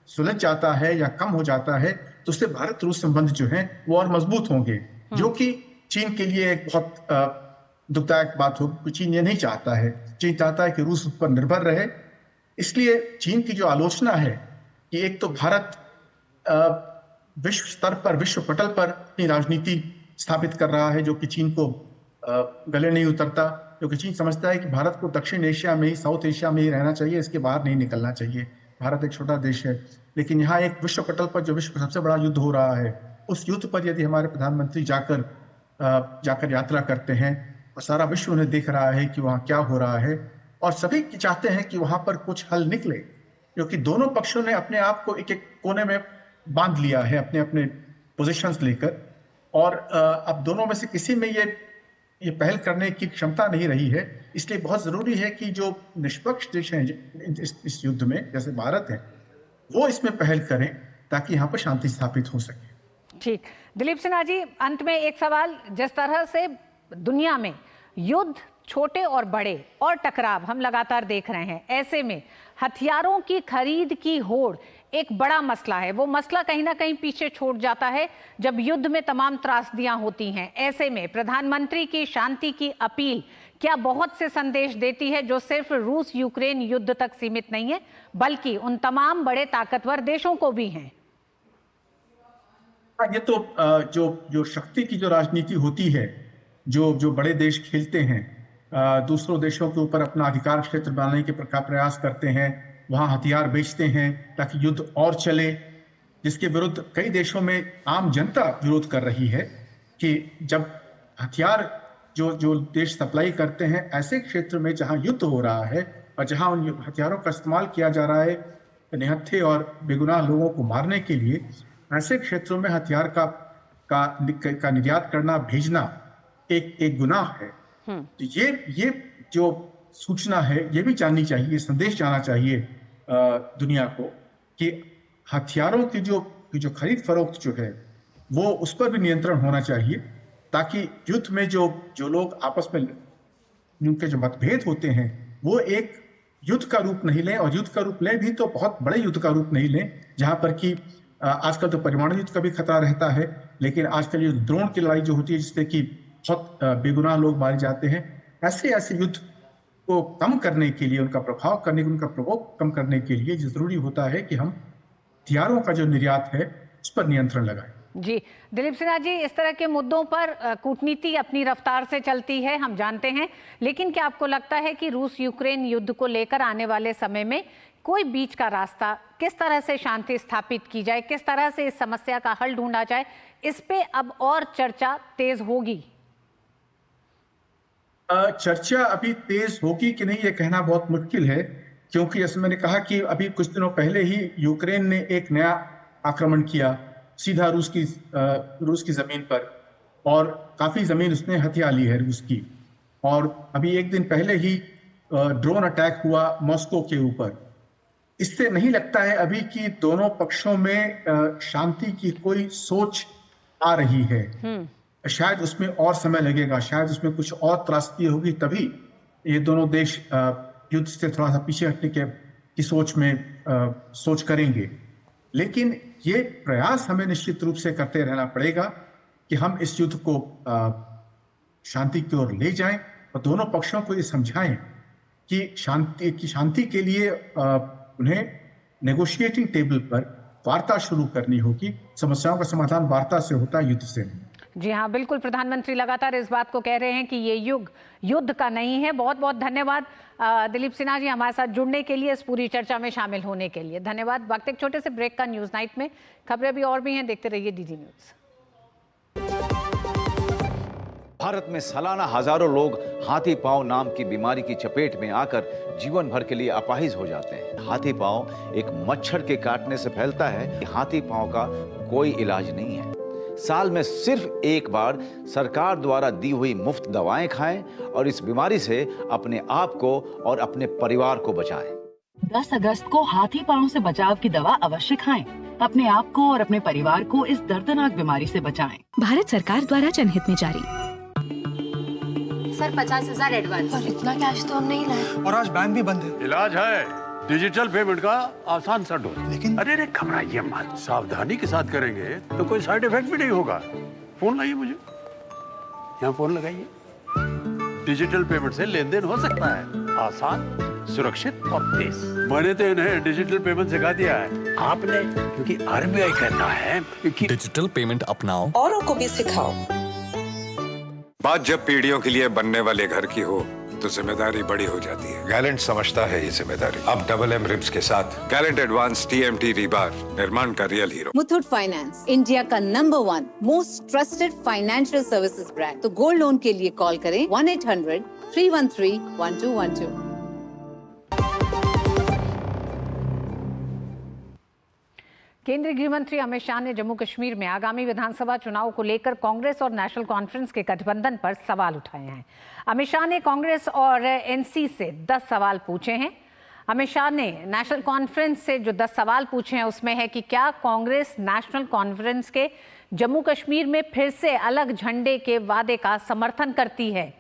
सुलझ जाता है या कम हो जाता है तो उससे भारत रूस संबंध जो है वो और मजबूत होंगे, जो कि चीन के लिए एक बहुत दुखदायक बात हो। चीन ये नहीं चाहता है, चीन चाहता है कि रूस उस पर निर्भर रहे। इसलिए चीन की जो आलोचना है कि एक तो भारत विश्व स्तर पर, विश्व पटल पर अपनी राजनीति स्थापित कर रहा है, जो कि चीन को गले नहीं उतरता, क्योंकि चीन समझता है कि भारत को दक्षिण एशिया में ही, साउथ एशिया में ही रहना चाहिए, इसके बाहर नहीं निकलना चाहिए। भारत एक छोटा देश है, लेकिन यहाँ एक विश्व पटल पर जो विश्व का सबसे बड़ा युद्ध हो रहा है, उस युद्ध पर यदि हमारे प्रधानमंत्री जाकर यात्रा करते हैं और सारा विश्व उन्हें देख रहा है कि वहाँ क्या हो रहा है, और सभी चाहते हैं कि वहाँ पर कुछ हल निकले, क्योंकि दोनों पक्षों ने अपने आप को एक एक कोने में बांध लिया है, अपने अपने पोजीशंस लेकर, और अब दोनों में से किसी में ये पहल करने की क्षमता नहीं रही है। इसलिए बहुत जरूरी है कि जो निष्पक्ष देश हैं इस युद्ध में, जैसे भारत है, वो इसमें पहल करें ताकि यहाँ पर शांति स्थापित हो सके। ठीक, दिलीप सिन्हा जी, अंत में एक सवाल, जिस तरह से दुनिया में युद्ध, छोटे और बड़े और टकराव हम लगातार देख रहे हैं, ऐसे में हथियारों की खरीद की होड़ एक बड़ा मसला है। वो मसला कहीं ना कहीं पीछे छूट जाता है जब युद्ध में तमाम त्रासदियां होती हैं। ऐसे में प्रधानमंत्री की शांति की अपील क्या बहुत से संदेश देती है, जो सिर्फ रूस यूक्रेन युद्ध तक सीमित नहीं है, बल्कि उन तमाम बड़े ताकतवर देशों को भी हैं? ये तो जो शक्ति की जो राजनीति होती है, जो बड़े देश खेलते हैं, दूसरों देशों के ऊपर अपना अधिकार क्षेत्र बनाने के प्रयास करते हैं, वहाँ हथियार बेचते हैं ताकि युद्ध और चले, जिसके विरुद्ध कई देशों में आम जनता विरोध कर रही है कि जब हथियार जो देश सप्लाई करते हैं ऐसे क्षेत्र में जहां युद्ध हो रहा है और जहां उन हथियारों का इस्तेमाल किया जा रहा है निहत्थे और बेगुनाह लोगों को मारने के लिए, ऐसे क्षेत्रों में हथियार का निर्यात करना, भेजना एक गुनाह है। तो ये जो सूचना है ये भी जाननी चाहिए, संदेश जाना चाहिए दुनिया को कि हथियारों की जो खरीद फरोख्त जो है वो उस पर भी नियंत्रण होना चाहिए, ताकि युद्ध में जो लोग आपस में उनके जो मतभेद होते हैं वो एक युद्ध का रूप नहीं लें, और युद्ध का रूप लें भी तो बहुत बड़े युद्ध का रूप नहीं लें, जहां पर कि आजकल तो परमाणु युद्ध का भी खतरा रहता है, लेकिन आजकल ये ड्रोन की लड़ाई जो होती है जिससे कि बहुत बेगुनाह लोग मारे जाते हैं, ऐसे युद्ध को कम करने के लिए, उनका प्रभाव करने, उनका प्रकोप कम करने के लिए जरूरी होता है कि हम हथियारों का जो निर्यात है उस पर नियंत्रण लगाएं। जी दिलीप सिन्हा जी, इस तरह के मुद्दों पर कूटनीति अपनी रफ्तार से चलती है, हम जानते हैं, लेकिन क्या आपको लगता है कि रूस यूक्रेन युद्ध को लेकर आने वाले समय में कोई बीच का रास्ता, किस तरह से शांति स्थापित की जाए, किस तरह से इस समस्या का हल ढूंढा जाए, इस पे अब और चर्चा तेज होगी? चर्चा अभी तेज होगी कि नहीं ये कहना बहुत मुश्किल है, क्योंकि जैसे मैंने कहा कि अभी कुछ दिनों पहले ही यूक्रेन ने एक नया आक्रमण किया सीधा रूस की जमीन पर, और काफी जमीन उसने हथिया ली है रूस की। और अभी एक दिन पहले ही ड्रोन अटैक हुआ मॉस्को के ऊपर। इससे नहीं लगता है अभी कि दोनों पक्षों में शांति की कोई सोच आ रही है। शायद उसमें और समय लगेगा, शायद उसमें कुछ और त्रासदी होगी, तभी ये दोनों देश युद्ध से थोड़ा सा पीछे हटने की सोच करेंगे। लेकिन ये प्रयास हमें निश्चित रूप से करते रहना पड़ेगा कि हम इस युद्ध को शांति की ओर ले जाएं, और दोनों पक्षों को ये समझाएं कि शांति के लिए उन्हें नेगोशिएटिंग टेबल पर वार्ता शुरू करनी होगी। समस्याओं का समाधान वार्ता से होता है, युद्ध से नहीं। जी हाँ, बिल्कुल, प्रधानमंत्री लगातार इस बात को कह रहे हैं कि ये युग युद्ध का नहीं है। बहुत बहुत धन्यवाद दिलीप सिन्हा जी, हमारे साथ जुड़ने के लिए, इस पूरी चर्चा में शामिल होने के लिए धन्यवाद। वक्त एक छोटे से ब्रेक का, न्यूज नाइट में खबरें भी और भी हैं, देखते रहिए डीडी न्यूज। भारत में सालाना हजारों लोग हाथी पांव नाम की बीमारी की चपेट में आकर जीवन भर के लिए अपाहिज हो जाते हैं। हाथी पांव एक मच्छर के काटने से फैलता है। हाथी पांव का कोई इलाज नहीं है। साल में सिर्फ एक बार सरकार द्वारा दी हुई मुफ्त दवाएं खाएं और इस बीमारी से अपने आप को और अपने परिवार को बचाएं। 10 अगस्त को हाथी पांव से बचाव की दवा अवश्य खाएं। अपने आप को और अपने परिवार को इस दर्दनाक बीमारी से बचाएं। भारत सरकार द्वारा जनहित में जारी। Sir 50,000 advance. और इतना कैश तो हम नहीं लाए, और आज बैंक भी बंद है। इलाज है डिजिटल पेमेंट का आसान सा ढूंढ। लेकिन अरे घबराइए मत, सावधानी के साथ करेंगे तो कोई साइड इफेक्ट भी नहीं होगा। फोन लाइए मुझे, यहाँ फोन लगाइए। डिजिटल पेमेंट से लेन देन हो सकता है आसान, सुरक्षित और तेज। मैंने तो इन्हें डिजिटल पेमेंट सिखा दिया है। आपने, क्योंकि RBI कहता है कि डिजिटल पेमेंट अपनाओ, औरों को भी सिखाओ। बात जब पीढ़ियों के लिए बनने वाले घर की हो तो जिम्मेदारी बड़ी हो जाती है। गैलेंट समझता है ये जिम्मेदारी। अब MM रिब्स के साथ गैलेंट एडवांस TMT रीबार, निर्माण का real hero. Muthoot finance, India का number 1 most trusted financial services brand. तो गोल्ड लोन के लिए कॉल करें 1-800-313-1212। केंद्रीय गृह मंत्री अमित शाह ने जम्मू कश्मीर में आगामी विधानसभा चुनाव को लेकर कांग्रेस और नेशनल कॉन्फ्रेंस के गठबंधन पर सवाल उठाए हैं। अमित शाह ने कांग्रेस और NC से 10 सवाल पूछे हैं। अमित शाह ने नेशनल कॉन्फ्रेंस से जो 10 सवाल पूछे हैं उसमें है कि क्या कांग्रेस नेशनल कॉन्फ्रेंस के जम्मू कश्मीर में फिर से अलग झंडे के वादे का समर्थन करती है।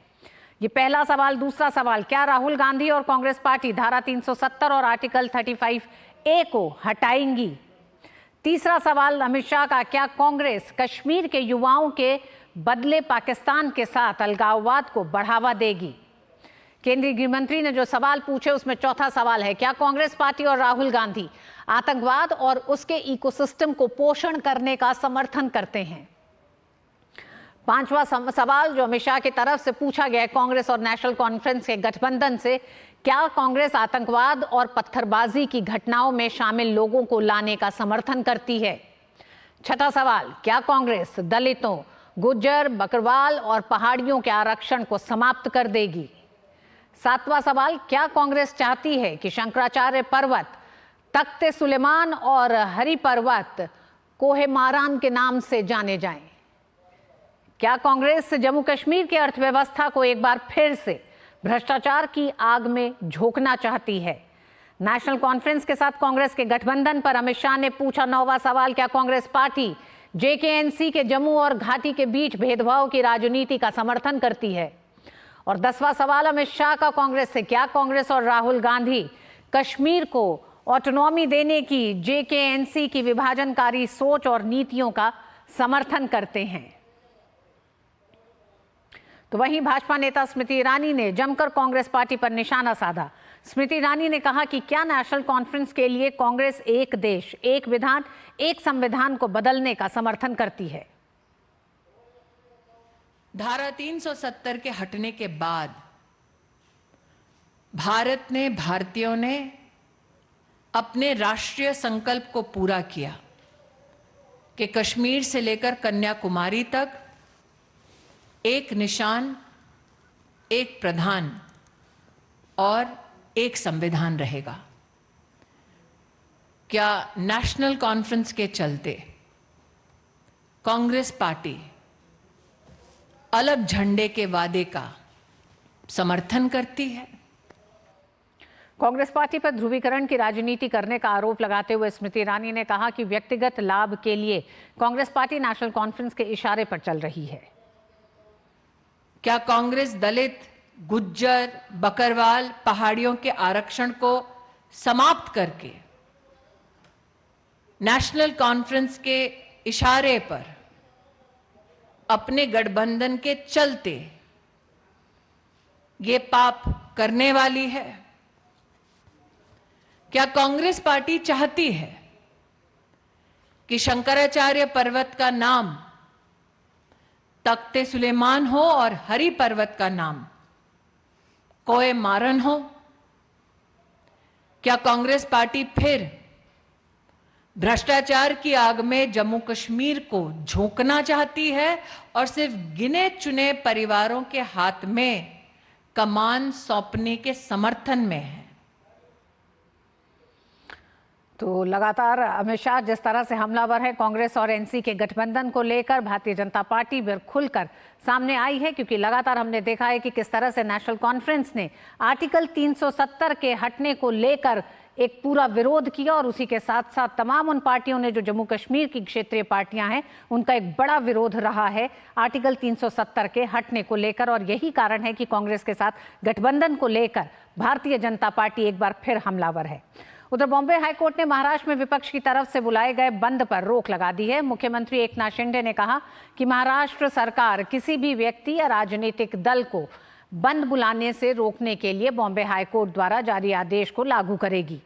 ये पहला सवाल। दूसरा सवाल, क्या राहुल गांधी और कांग्रेस पार्टी धारा 370 और आर्टिकल 35A को हटाएंगी। तीसरा सवाल अमित शाह का, क्या कांग्रेस कश्मीर के युवाओं के बदले पाकिस्तान के साथ अलगाववाद को बढ़ावा देगी। केंद्रीय गृह मंत्री ने जो सवाल पूछे उसमें चौथा सवाल है, क्या कांग्रेस पार्टी और राहुल गांधी आतंकवाद और उसके इकोसिस्टम को पोषण करने का समर्थन करते हैं। पांचवा सवाल जो अमित शाह की तरफ से पूछा गया है कांग्रेस और नेशनल कॉन्फ्रेंस के गठबंधन से, क्या कांग्रेस आतंकवाद और पत्थरबाजी की घटनाओं में शामिल लोगों को लाने का समर्थन करती है? छठा सवाल, क्या कांग्रेस दलितों, गुज्जर, बकरवाल और पहाड़ियों के आरक्षण को समाप्त कर देगी? सातवां सवाल, क्या कांग्रेस चाहती है कि शंकराचार्य पर्वत, तख्ते सुलेमान और हरि पर्वत कोहे मारान के नाम से जाने जाएं? क्या कांग्रेस जम्मू कश्मीर की अर्थव्यवस्था को एक बार फिर से भ्रष्टाचार की आग में झोंकना चाहती है? नेशनल कॉन्फ्रेंस के साथ कांग्रेस के गठबंधन पर अमित शाह ने पूछा 9वां सवाल, क्या कांग्रेस पार्टी जेकेएनसी के जम्मू और घाटी के बीच भेदभाव की राजनीति का समर्थन करती है? और 10वां सवाल अमित शाह का कांग्रेस से, क्या कांग्रेस और राहुल गांधी कश्मीर को ऑटोनॉमी देने की जेकेएनसी की विभाजनकारी सोच और नीतियों का समर्थन करते हैं? तो वहीं भाजपा नेता स्मृति ईरानी ने जमकर कांग्रेस पार्टी पर निशाना साधा। स्मृति ईरानी ने कहा कि क्या नेशनल कॉन्फ्रेंस के लिए कांग्रेस एक देश, एक विधान, एक संविधान को बदलने का समर्थन करती है? धारा 370 के हटने के बाद भारत ने, भारतीयों ने अपने राष्ट्रीय संकल्प को पूरा किया कि कश्मीर से लेकर कन्याकुमारी तक एक निशान, एक प्रधान और एक संविधान रहेगा। क्या नेशनल कॉन्फ्रेंस के चलते कांग्रेस पार्टी अलग झंडे के वादे का समर्थन करती है? कांग्रेस पार्टी पर ध्रुवीकरण की राजनीति करने का आरोप लगाते हुए स्मृति ईरानी ने कहा कि व्यक्तिगत लाभ के लिए कांग्रेस पार्टी नेशनल कॉन्फ्रेंस के इशारे पर चल रही है। क्या कांग्रेस दलित, गुज्जर, बकरवाल, पहाड़ियों के आरक्षण को समाप्त करके नेशनल कॉन्फ्रेंस के इशारे पर अपने गठबंधन के चलते ये पाप करने वाली है? क्या कांग्रेस पार्टी चाहती है कि शंकराचार्य पर्वत का नाम तख्ते सुलेमान हो और हरि पर्वत का नाम कोहे मारन हो? क्या कांग्रेस पार्टी फिर भ्रष्टाचार की आग में जम्मू कश्मीर को झोंकना चाहती है और सिर्फ गिने चुने परिवारों के हाथ में कमान सौंपने के समर्थन में है? तो लगातार अमित शाह जिस तरह से हमलावर है कांग्रेस और एनसी के गठबंधन को लेकर, भारतीय जनता पार्टी भी खुलकर सामने आई है, क्योंकि लगातार हमने देखा है कि किस तरह से नेशनल कॉन्फ्रेंस ने आर्टिकल 370 के हटने को लेकर एक पूरा विरोध किया और उसी के साथ साथ तमाम उन पार्टियों ने जो जम्मू कश्मीर की क्षेत्रीय पार्टियां हैं उनका एक बड़ा विरोध रहा है आर्टिकल 370 के हटने को लेकर। और यही कारण है कि कांग्रेस के साथ गठबंधन को लेकर भारतीय जनता पार्टी एक बार फिर हमलावर है। उधर बॉम्बे हाईकोर्ट ने महाराष्ट्र में विपक्ष की तरफ से बुलाए गए बंद पर रोक लगा दी है। मुख्यमंत्री एकनाथ शिंदे ने कहा कि महाराष्ट्र सरकार किसी भी व्यक्ति या राजनीतिक दल को बंद बुलाने से रोकने के लिए बॉम्बे हाईकोर्ट द्वारा जारी आदेश को लागू करेगी।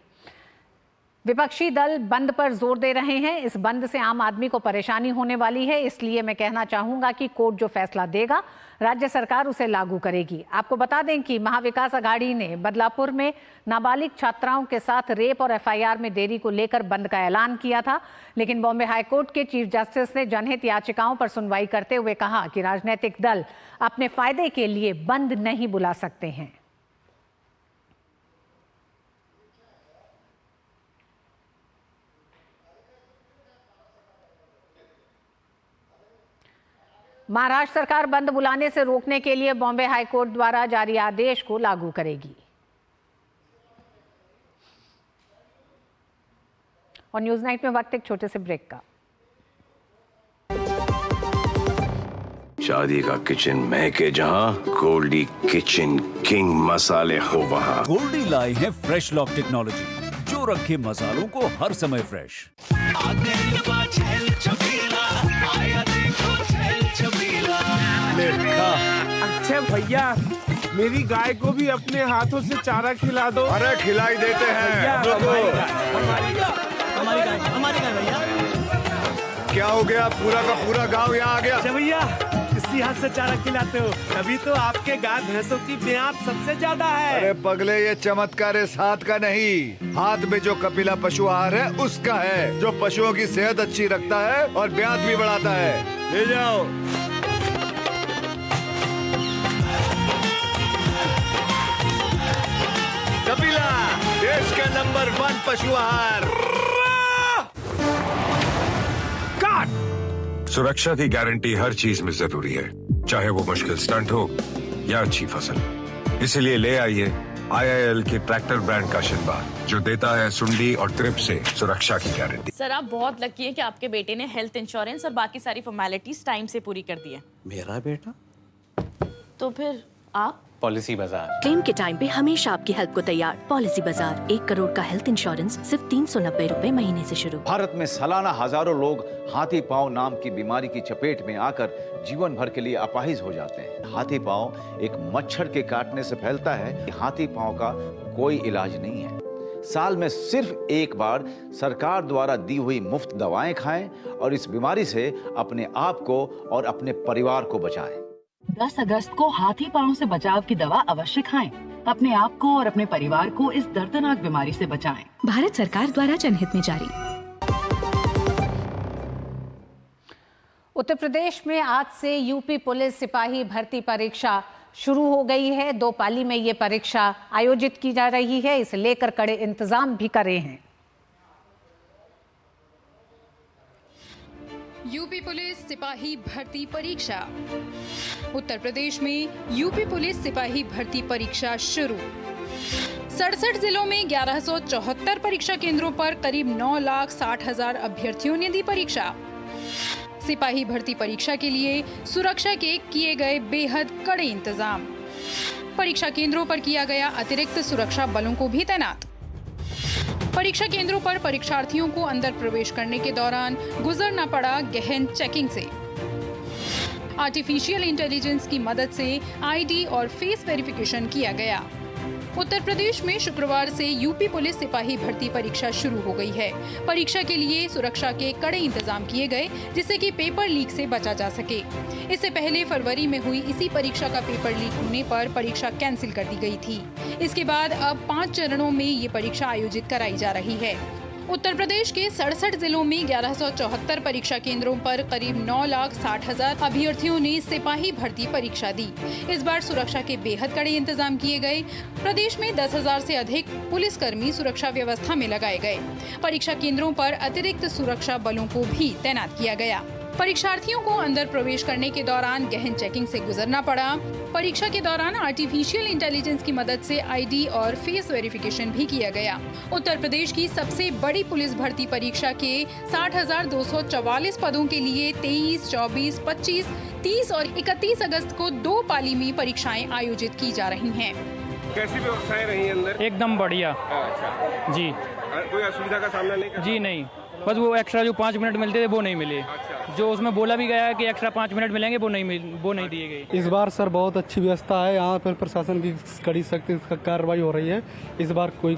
विपक्षी दल बंद पर जोर दे रहे हैं। इस बंद से आम आदमी को परेशानी होने वाली है, इसलिए मैं कहना चाहूंगा कि कोर्ट जो फैसला देगा राज्य सरकार उसे लागू करेगी। आपको बता दें कि महाविकास अघाड़ी ने बदलापुर में नाबालिग छात्राओं के साथ रेप और एफआईआर में देरी को लेकर बंद का ऐलान किया था, लेकिन बॉम्बे हाईकोर्ट के चीफ जस्टिस ने जनहित याचिकाओं पर सुनवाई करते हुए कहा कि राजनीतिक दल अपने फायदे के लिए बंद नहीं बुला सकते हैं। महाराष्ट्र सरकार बंद बुलाने से रोकने के लिए बॉम्बे हाईकोर्ट द्वारा जारी आदेश को लागू करेगी। और न्यूज नाइट में वक्त एक छोटे से ब्रेक का। शादी का किचन महके जहां, गोल्डी किचन किंग मसाले हो वहां। गोल्डी लाई है फ्रेश लॉक टेक्नोलॉजी जो रखे मसालों को हर समय फ्रेश। अच्छा भैया, मेरी गाय को भी अपने हाथों से चारा खिला दो। अरे खिलाई देते हैं। हमारी गाय भैया। क्या हो गया? पूरा का पूरा गांव यहाँ आ गया। अच्छा भैया, इसी हाथ से चारा खिलाते हो, तभी तो आपके गाय भैंसों की ब्याज सबसे ज्यादा है। अरे पगले, ये चमत्कार इस हाथ का नहीं, हाथ में जो कपिला पशु आहार है उसका है, जो पशुओं की सेहत अच्छी रखता है और ब्याज भी बढ़ाता है। ले जाओ। कपिला, देश का नंबर 1 पशु आहार। सुरक्षा की गारंटी हर चीज में जरूरी है, चाहे वो मुश्किल स्टंट हो या अच्छी फसल। इसलिए ले आइए IIL के ट्रैक्टर ब्रांड का शिनबार, जो देता है सुंडी और ट्रिप से सुरक्षा की गारंटी। सर, आप बहुत लकी हैं कि आपके बेटे ने हेल्थ इंश्योरेंस और बाकी सारी फॉर्मेलिटीज टाइम से पूरी कर दी है। मेरा बेटा? तो फिर आप? पॉलिसी बाजार। क्लेम के टाइम पे हमेशा आपकी हेल्प को तैयार। पॉलिसी बाजार, 1 करोड़ का हेल्थ इंश्योरेंस सिर्फ 390 रुपए महीने से शुरू। भारत में सालाना हजारों लोग हाथी पांव नाम की बीमारी की चपेट में आकर जीवन भर के लिए अपाहिज हो जाते हैं। हाथी पांव एक मच्छर के काटने से फैलता है। हाथी पांव का कोई इलाज नहीं है। साल में सिर्फ एक बार सरकार द्वारा दी हुई मुफ्त दवाएं खाएं और इस बीमारी से अपने आप को और अपने परिवार को बचाएं। 10 अगस्त को हाथी पांव से बचाव की दवा अवश्य खाएं। अपने आप को और अपने परिवार को इस दर्दनाक बीमारी से बचाएं। भारत सरकार द्वारा जनहित में जारी। उत्तर प्रदेश में आज से यूपी पुलिस सिपाही भर्ती परीक्षा शुरू हो गई है। 2 पाली में ये परीक्षा आयोजित की जा रही है। इसे लेकर कड़े इंतजाम भी करे हैं। यूपी पुलिस सिपाही भर्ती परीक्षा। उत्तर प्रदेश में यूपी पुलिस सिपाही भर्ती परीक्षा शुरू। 67 जिलों में 1174 परीक्षा केंद्रों पर करीब 9,60,000 अभ्यर्थियों ने दी परीक्षा। सिपाही भर्ती परीक्षा के लिए सुरक्षा के किए गए बेहद कड़े इंतजाम। परीक्षा केंद्रों पर किया गया अतिरिक्त सुरक्षा बलों को भी तैनात। परीक्षा केंद्रों पर परीक्षार्थियों को अंदर प्रवेश करने के दौरान गुजरना पड़ा गहन चेकिंग से। आर्टिफिशियल इंटेलिजेंस की मदद से आईडी और फेस वेरिफिकेशन किया गया। उत्तर प्रदेश में शुक्रवार से यूपी पुलिस सिपाही भर्ती परीक्षा शुरू हो गई है। परीक्षा के लिए सुरक्षा के कड़े इंतजाम किए गए, जिससे कि पेपर लीक से बचा जा सके। इससे पहले फरवरी में हुई इसी परीक्षा का पेपर लीक होने पर परीक्षा कैंसिल कर दी गई थी। इसके बाद अब 5 चरणों में ये परीक्षा आयोजित कराई जा रही है। उत्तर प्रदेश के 67 जिलों में 1174 परीक्षा केंद्रों पर करीब 9,60,000 अभ्यर्थियों ने सिपाही भर्ती परीक्षा दी। इस बार सुरक्षा के बेहद कड़े इंतजाम किए गए। प्रदेश में 10,000 से अधिक पुलिसकर्मी सुरक्षा व्यवस्था में लगाए गए। परीक्षा केंद्रों पर अतिरिक्त सुरक्षा बलों को भी तैनात किया गया। परीक्षार्थियों को अंदर प्रवेश करने के दौरान गहन चेकिंग से गुजरना पड़ा। परीक्षा के दौरान आर्टिफिशियल इंटेलिजेंस की मदद से आईडी और फेस वेरिफिकेशन भी किया गया। उत्तर प्रदेश की सबसे बड़ी पुलिस भर्ती परीक्षा के 60,244 पदों के लिए 23, 24, 25, 30 और 31 अगस्त को 2 पाली में परीक्षाएं आयोजित की जा रही हैं। कैसी व्यवस्थाएं रही अंदर? एकदम बढ़िया। अच्छा जी। कोई असुविधा का सामना नहीं किया? जी नहीं, बस वो एक्स्ट्रा जो 5 मिनट मिलते थे वो नहीं मिले। जो उसमें बोला भी गया है कि एक्स्ट्रा 5 मिनट मिलेंगे वो नहीं दिए गए। इस बार सर बहुत अच्छी व्यवस्था है। यहाँ पर प्रशासन की कड़ी सख्त कार्रवाई हो रही है। इस बार कोई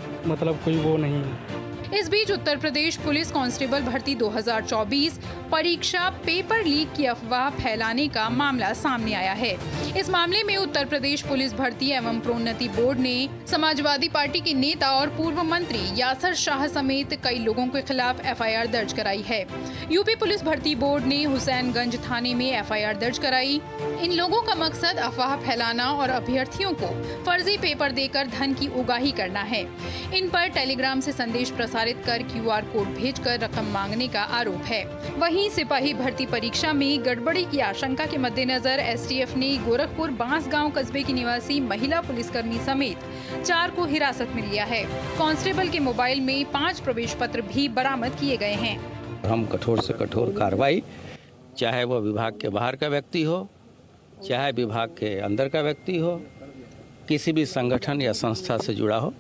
वो नहीं है। इस बीच उत्तर प्रदेश पुलिस कांस्टेबल भर्ती 2024 परीक्षा पेपर लीक की अफवाह फैलाने का मामला सामने आया है। इस मामले में उत्तर प्रदेश पुलिस भर्ती एवं प्रोन्नति बोर्ड ने समाजवादी पार्टी के नेता और पूर्व मंत्री यासर शाह समेत कई लोगों के खिलाफ FIR दर्ज कराई है। यूपी पुलिस भर्ती बोर्ड ने हुसैनगंज थाने में FIR दर्ज कराई। इन लोगों का मकसद अफवाह फैलाना और अभ्यर्थियों को फर्जी पेपर देकर धन की उगाही करना है। इन पर टेलीग्राम से संदेश प्रसारित कर QR कोड भेजकर रकम मांगने का आरोप है। वहीं सिपाही भर्ती परीक्षा में गड़बड़ी की आशंका के मद्देनजर STF ने गोरखपुर बांसगांव कस्बे की निवासी महिला पुलिसकर्मी समेत 4 को हिरासत में लिया है। कांस्टेबल के मोबाइल में 5 प्रवेश पत्र भी बरामद किए गए हैं। हम कठोर से कठोर कार्रवाई, चाहे वो विभाग के बाहर का व्यक्ति हो, चाहे विभाग के अंदर का व्यक्ति हो, किसी भी संगठन या संस्था से जुड़ा हो,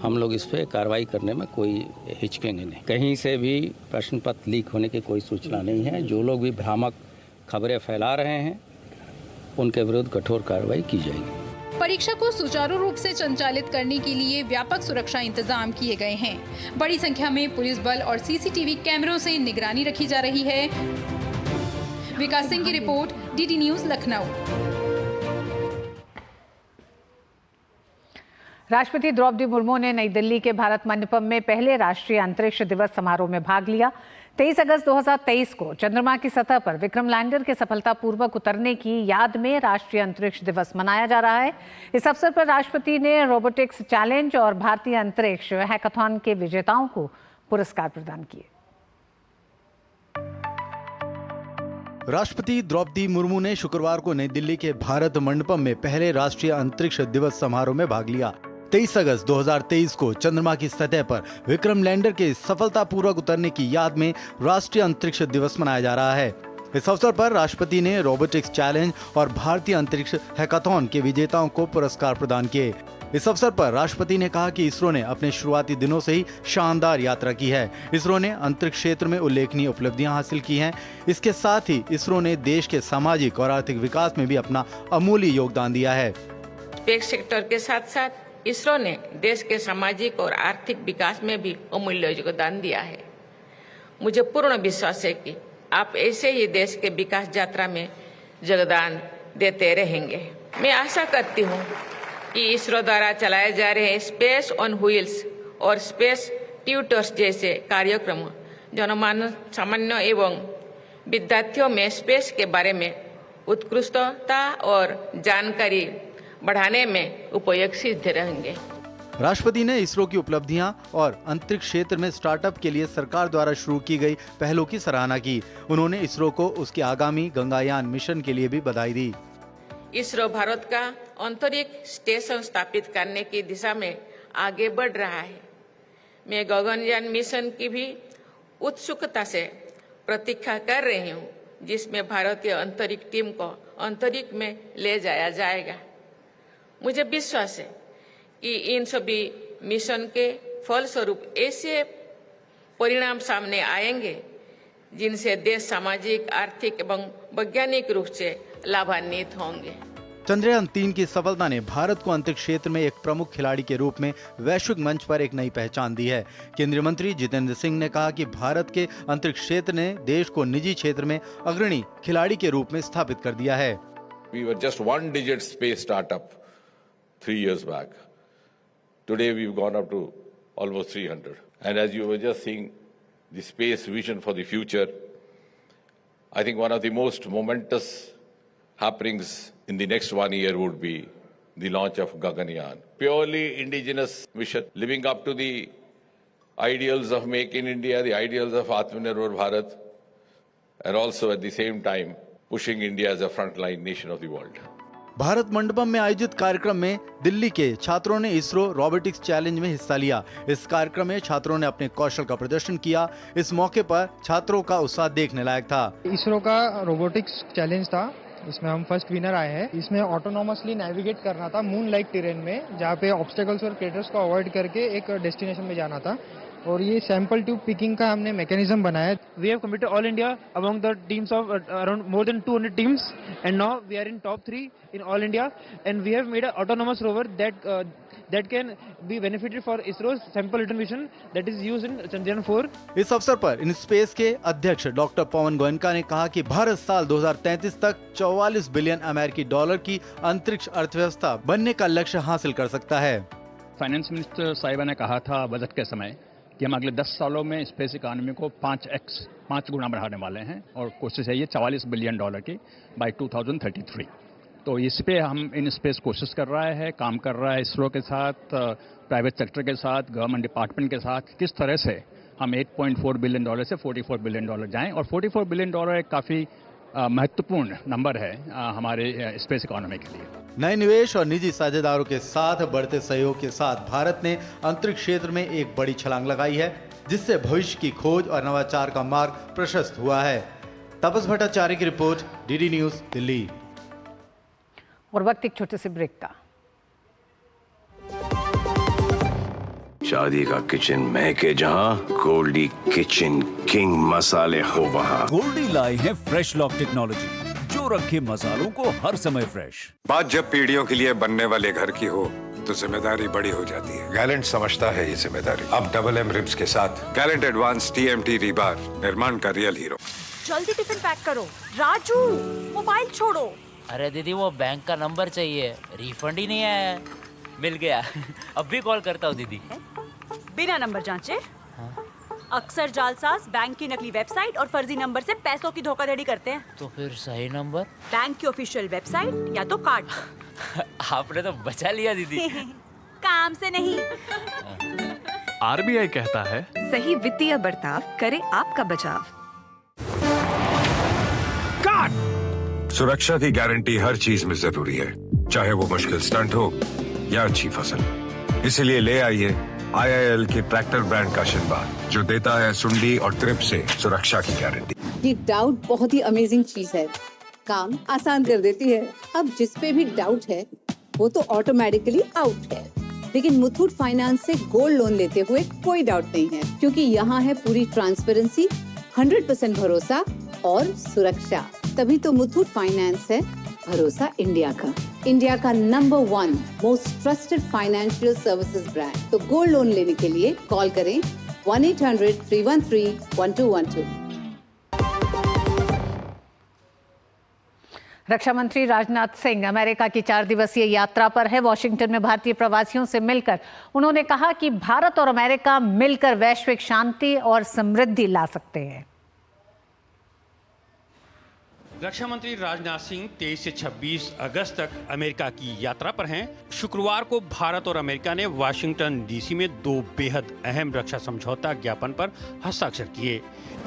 हम लोग इस पे कार्रवाई करने में कोई हिचकेंगे नहीं। कहीं से भी प्रश्न पत्र लीक होने की कोई सूचना नहीं है। जो लोग भी भ्रामक खबरें फैला रहे हैं उनके विरुद्ध कठोर कार्रवाई की जाएगी। परीक्षा को सुचारू रूप से संचालित करने के लिए व्यापक सुरक्षा इंतजाम किए गए हैं। बड़ी संख्या में पुलिस बल और CCTV कैमरों से निगरानी रखी जा रही है। विकास सिंह की रिपोर्ट, डीडी न्यूज लखनऊ। राष्ट्रपति द्रौपदी मुर्मू ने नई दिल्ली के भारत मंडपम में पहले राष्ट्रीय अंतरिक्ष दिवस समारोह में भाग लिया। 23 अगस्त 2023 को चंद्रमा की सतह पर विक्रम लैंडर के सफलतापूर्वक उतरने की याद में राष्ट्रीय अंतरिक्ष दिवस मनाया जा रहा है। इस अवसर पर राष्ट्रपति ने रोबोटिक्स चैलेंज और भारतीय अंतरिक्ष हैकाथॉन के विजेताओं को पुरस्कार प्रदान किए। राष्ट्रपति द्रौपदी मुर्मू ने शुक्रवार को नई दिल्ली के भारत मंडपम में पहले राष्ट्रीय अंतरिक्ष दिवस समारोह में भाग लिया। 23 अगस्त 2023 को चंद्रमा की सतह पर विक्रम लैंडर के सफलतापूर्वक उतरने की याद में राष्ट्रीय अंतरिक्ष दिवस मनाया जा रहा है। इस अवसर पर राष्ट्रपति ने रोबोटिक्स चैलेंज और भारतीय अंतरिक्ष हैकाथॉन के विजेताओं को पुरस्कार प्रदान किए। इस अवसर पर राष्ट्रपति ने कहा कि इसरो ने अपने शुरुआती दिनों से ही शानदार यात्रा की है। इसरो ने अंतरिक्ष क्षेत्र में उल्लेखनीय उपलब्धियां हासिल की हैं। इसके साथ ही इसरो ने देश के सामाजिक और आर्थिक विकास में भी अपना अमूल्य योगदान दिया है। स्पेस सेक्टर के साथ साथ इसरो ने देश के सामाजिक और आर्थिक विकास में भी अमूल्य योगदान दिया है। मुझे पूर्ण विश्वास है कि आप ऐसे ही देश के विकास यात्रा में योगदान देते रहेंगे। मैं आशा करती हूँ कि इसरो द्वारा चलाए जा रहे स्पेस ऑन व्हील्स और स्पेस ट्यूटर्स जैसे कार्यक्रम जनमानस सामान्य एवं विद्यार्थियों में स्पेस के बारे में उत्कृष्टता और जानकारी बढ़ाने में उपयोगी सिद्ध रहेंगे। राष्ट्रपति ने इसरो की उपलब्धियां और अंतरिक्ष क्षेत्र में स्टार्टअप के लिए सरकार द्वारा शुरू की गई पहलों की सराहना की। उन्होंने इसरो को उसके आगामी गंगायान मिशन के लिए भी बधाई दी। इसरो भारत का अंतरिक्ष स्टेशन स्थापित करने की दिशा में आगे बढ़ रहा है। मैं गगनयान मिशन की भी उत्सुकता से प्रतीक्षा कर रही हूँ, जिसमें भारतीय अंतरिक्ष टीम को अंतरिक्ष में ले जाया जाएगा। मुझे विश्वास है कि इन सभी मिशन के फलस्वरूप ऐसे परिणाम सामने आएंगे जिनसे देश सामाजिक, आर्थिक एवं वैज्ञानिक रूप से लाभान्वित होंगे। चंद्रयान 3 की सफलता ने भारत को अंतरिक्ष क्षेत्र में एक प्रमुख खिलाड़ी के रूप में वैश्विक मंच पर एक नई पहचान दी है। केंद्रीय मंत्री जितेंद्र सिंह ने कहा कि भारत के अंतरिक्ष क्षेत्र ने देश को निजी क्षेत्र में अग्रणी खिलाड़ी के रूप में स्थापित कर दिया है। We were just one-digit space startup 3 years back. Today we've gone up to almost 300. And as you were just seeing the space vision for the future, I think one of the most momentous happenings in the next 1 year would be the launch of Gaganyaan. Purely indigenous mission, living up to the ideals of Make in India, the ideals of Atmanirbhar Bharat, and also at the same time pushing India as a frontline nation of the world. Bharat Mandapam में आयोजित कार्यक्रम में दिल्ली के छात्रों ने ISRO robotics challenge में हिस्सा लिया। इस कार्यक्रम में छात्रों ने अपने कौशल का प्रदर्शन किया। इस मौके पर छात्रों का उत्साह देखने लायक था। इसरो का रोबोटिक्स चैलेंज था, इसमें हम फर्स्ट विनर आए हैं। इसमें ऑटोनोमसली नेविगेट करना था मून लाइक टेरेन में, जहाँ पे ऑब्स्टेकल्स और क्रेटर्स को अवॉइड करके एक डेस्टिनेशन में जाना था। और ये सैंपल ट्यूब पिकिंग का हमने मैकेनिज्म बनाया। We have competed all India among the teams of around more than 200 teams, and now we are in top 3 in all India, and we have made an autonomous rover that can be benefited for ISRO's sample return mission that is used in Chandrayaan 4. इस अवसर पर in space के अध्यक्ष doctor Pawan Goenka ने कहा कि भारत साल 2033 तक 44 बिलियन अमेरिकी डॉलर की अंतरिक्ष अर्थव्यवस्था बनने का लक्ष्य हासिल कर सकता है। फाइनेंस मिनिस्टर साहिबा ने कहा था बजट के समय कि हम अगले 10 सालों में स्पेस इकोनॉमी को 5 गुना बढ़ाने वाले हैं और कोशिश है ये 44 बिलियन डॉलर की बाय 2033। तो इस पे हम इन स्पेस कोशिश कर रहा है, काम कर रहा है इसरो के साथ, प्राइवेट सेक्टर के साथ, गवर्नमेंट डिपार्टमेंट के साथ, किस तरह से हम 8.4 बिलियन डॉलर से 44 बिलियन डॉलर जाएं। और 44 बिलियन डॉलर एक काफ़ी महत्वपूर्ण नंबर है हमारे स्पेस इकोनॉमी के लिए। नए निवेश और निजी साझेदारों के साथ बढ़ते सहयोग के साथ भारत ने अंतरिक्ष क्षेत्र में एक बड़ी छलांग लगाई है, जिससे भविष्य की खोज और नवाचार का मार्ग प्रशस्त हुआ है। तपस भट्टाचार्य की रिपोर्ट, डीडी न्यूज दिल्ली। और वक्त एक छोटे से ब्रेक का। शादी का किचन महके जहां, गोल्डी किचन किंग मसाले हो वहां। गोल्डी लाई है फ्रेश लॉक टेक्नोलॉजी, जो रखे मसालों को हर समय फ्रेश। बात जब पीढ़ियों के लिए बनने वाले घर की हो तो जिम्मेदारी बड़ी हो जाती है। गैलेंट समझता है ये जिम्मेदारी। अब डबल एम रिब्स के साथ गैलेंट एडवांस TMT रीबार, निर्माण का रियल हीरो। जल्दी टिफिन पैक करो। राजू, मोबाइल छोड़ो। अरे दीदी वो बैंक का नंबर चाहिए, रिफंड ही नहीं आया है। मिल गया। अब भी कॉल करता हूँ दीदी। बिना नंबर जांचे? अक्सर जालसाज बैंक की नकली वेबसाइट और फर्जी नंबर से पैसों की धोखाधड़ी करते हैं। तो फिर सही नंबर? बैंक की ऑफिशियल वेबसाइट या तो कार्ड। आपने तो बचा लिया दीदी। काम से नहीं। आरबीआई कहता है सही वित्तीय बर्ताव करे आपका बचाव। सुरक्षा की गारंटी हर चीज में जरूरी है, चाहे वो मुश्किल स्टंट हो या अच्छी फसल। इसलिए ले आइए IIL के ट्रैक्टर ब्रांड का शिनबार, जो देता है सुंडी और ट्रिप से सुरक्षा की गारंटी। ये डाउट बहुत ही अमेजिंग चीज है, काम आसान कर देती है। अब जिस पे भी डाउट है वो तो ऑटोमेटिकली आउट है। लेकिन मुथूट फाइनेंस से गोल्ड लोन लेते हुए कोई डाउट नहीं है, क्योंकि यहाँ है पूरी ट्रांसपेरेंसी, 100% भरोसा और सुरक्षा। तभी तो मुथूट फाइनेंस है भरोसा इंडिया का, इंडिया का number 1 most trusted financial services brand. तो गोल्ड लोन लेने के लिए कॉल करें 1-800-313-1212। रक्षा मंत्री राजनाथ सिंह अमेरिका की 4 दिवसीय यात्रा पर है। वॉशिंगटन में भारतीय प्रवासियों से मिलकर उन्होंने कहा कि भारत और अमेरिका मिलकर वैश्विक शांति और समृद्धि ला सकते हैं। रक्षा मंत्री राजनाथ सिंह 23 से 26 अगस्त तक अमेरिका की यात्रा पर हैं। शुक्रवार को भारत और अमेरिका ने वाशिंगटन डीसी में 2 बेहद अहम रक्षा समझौता ज्ञापन पर हस्ताक्षर किए।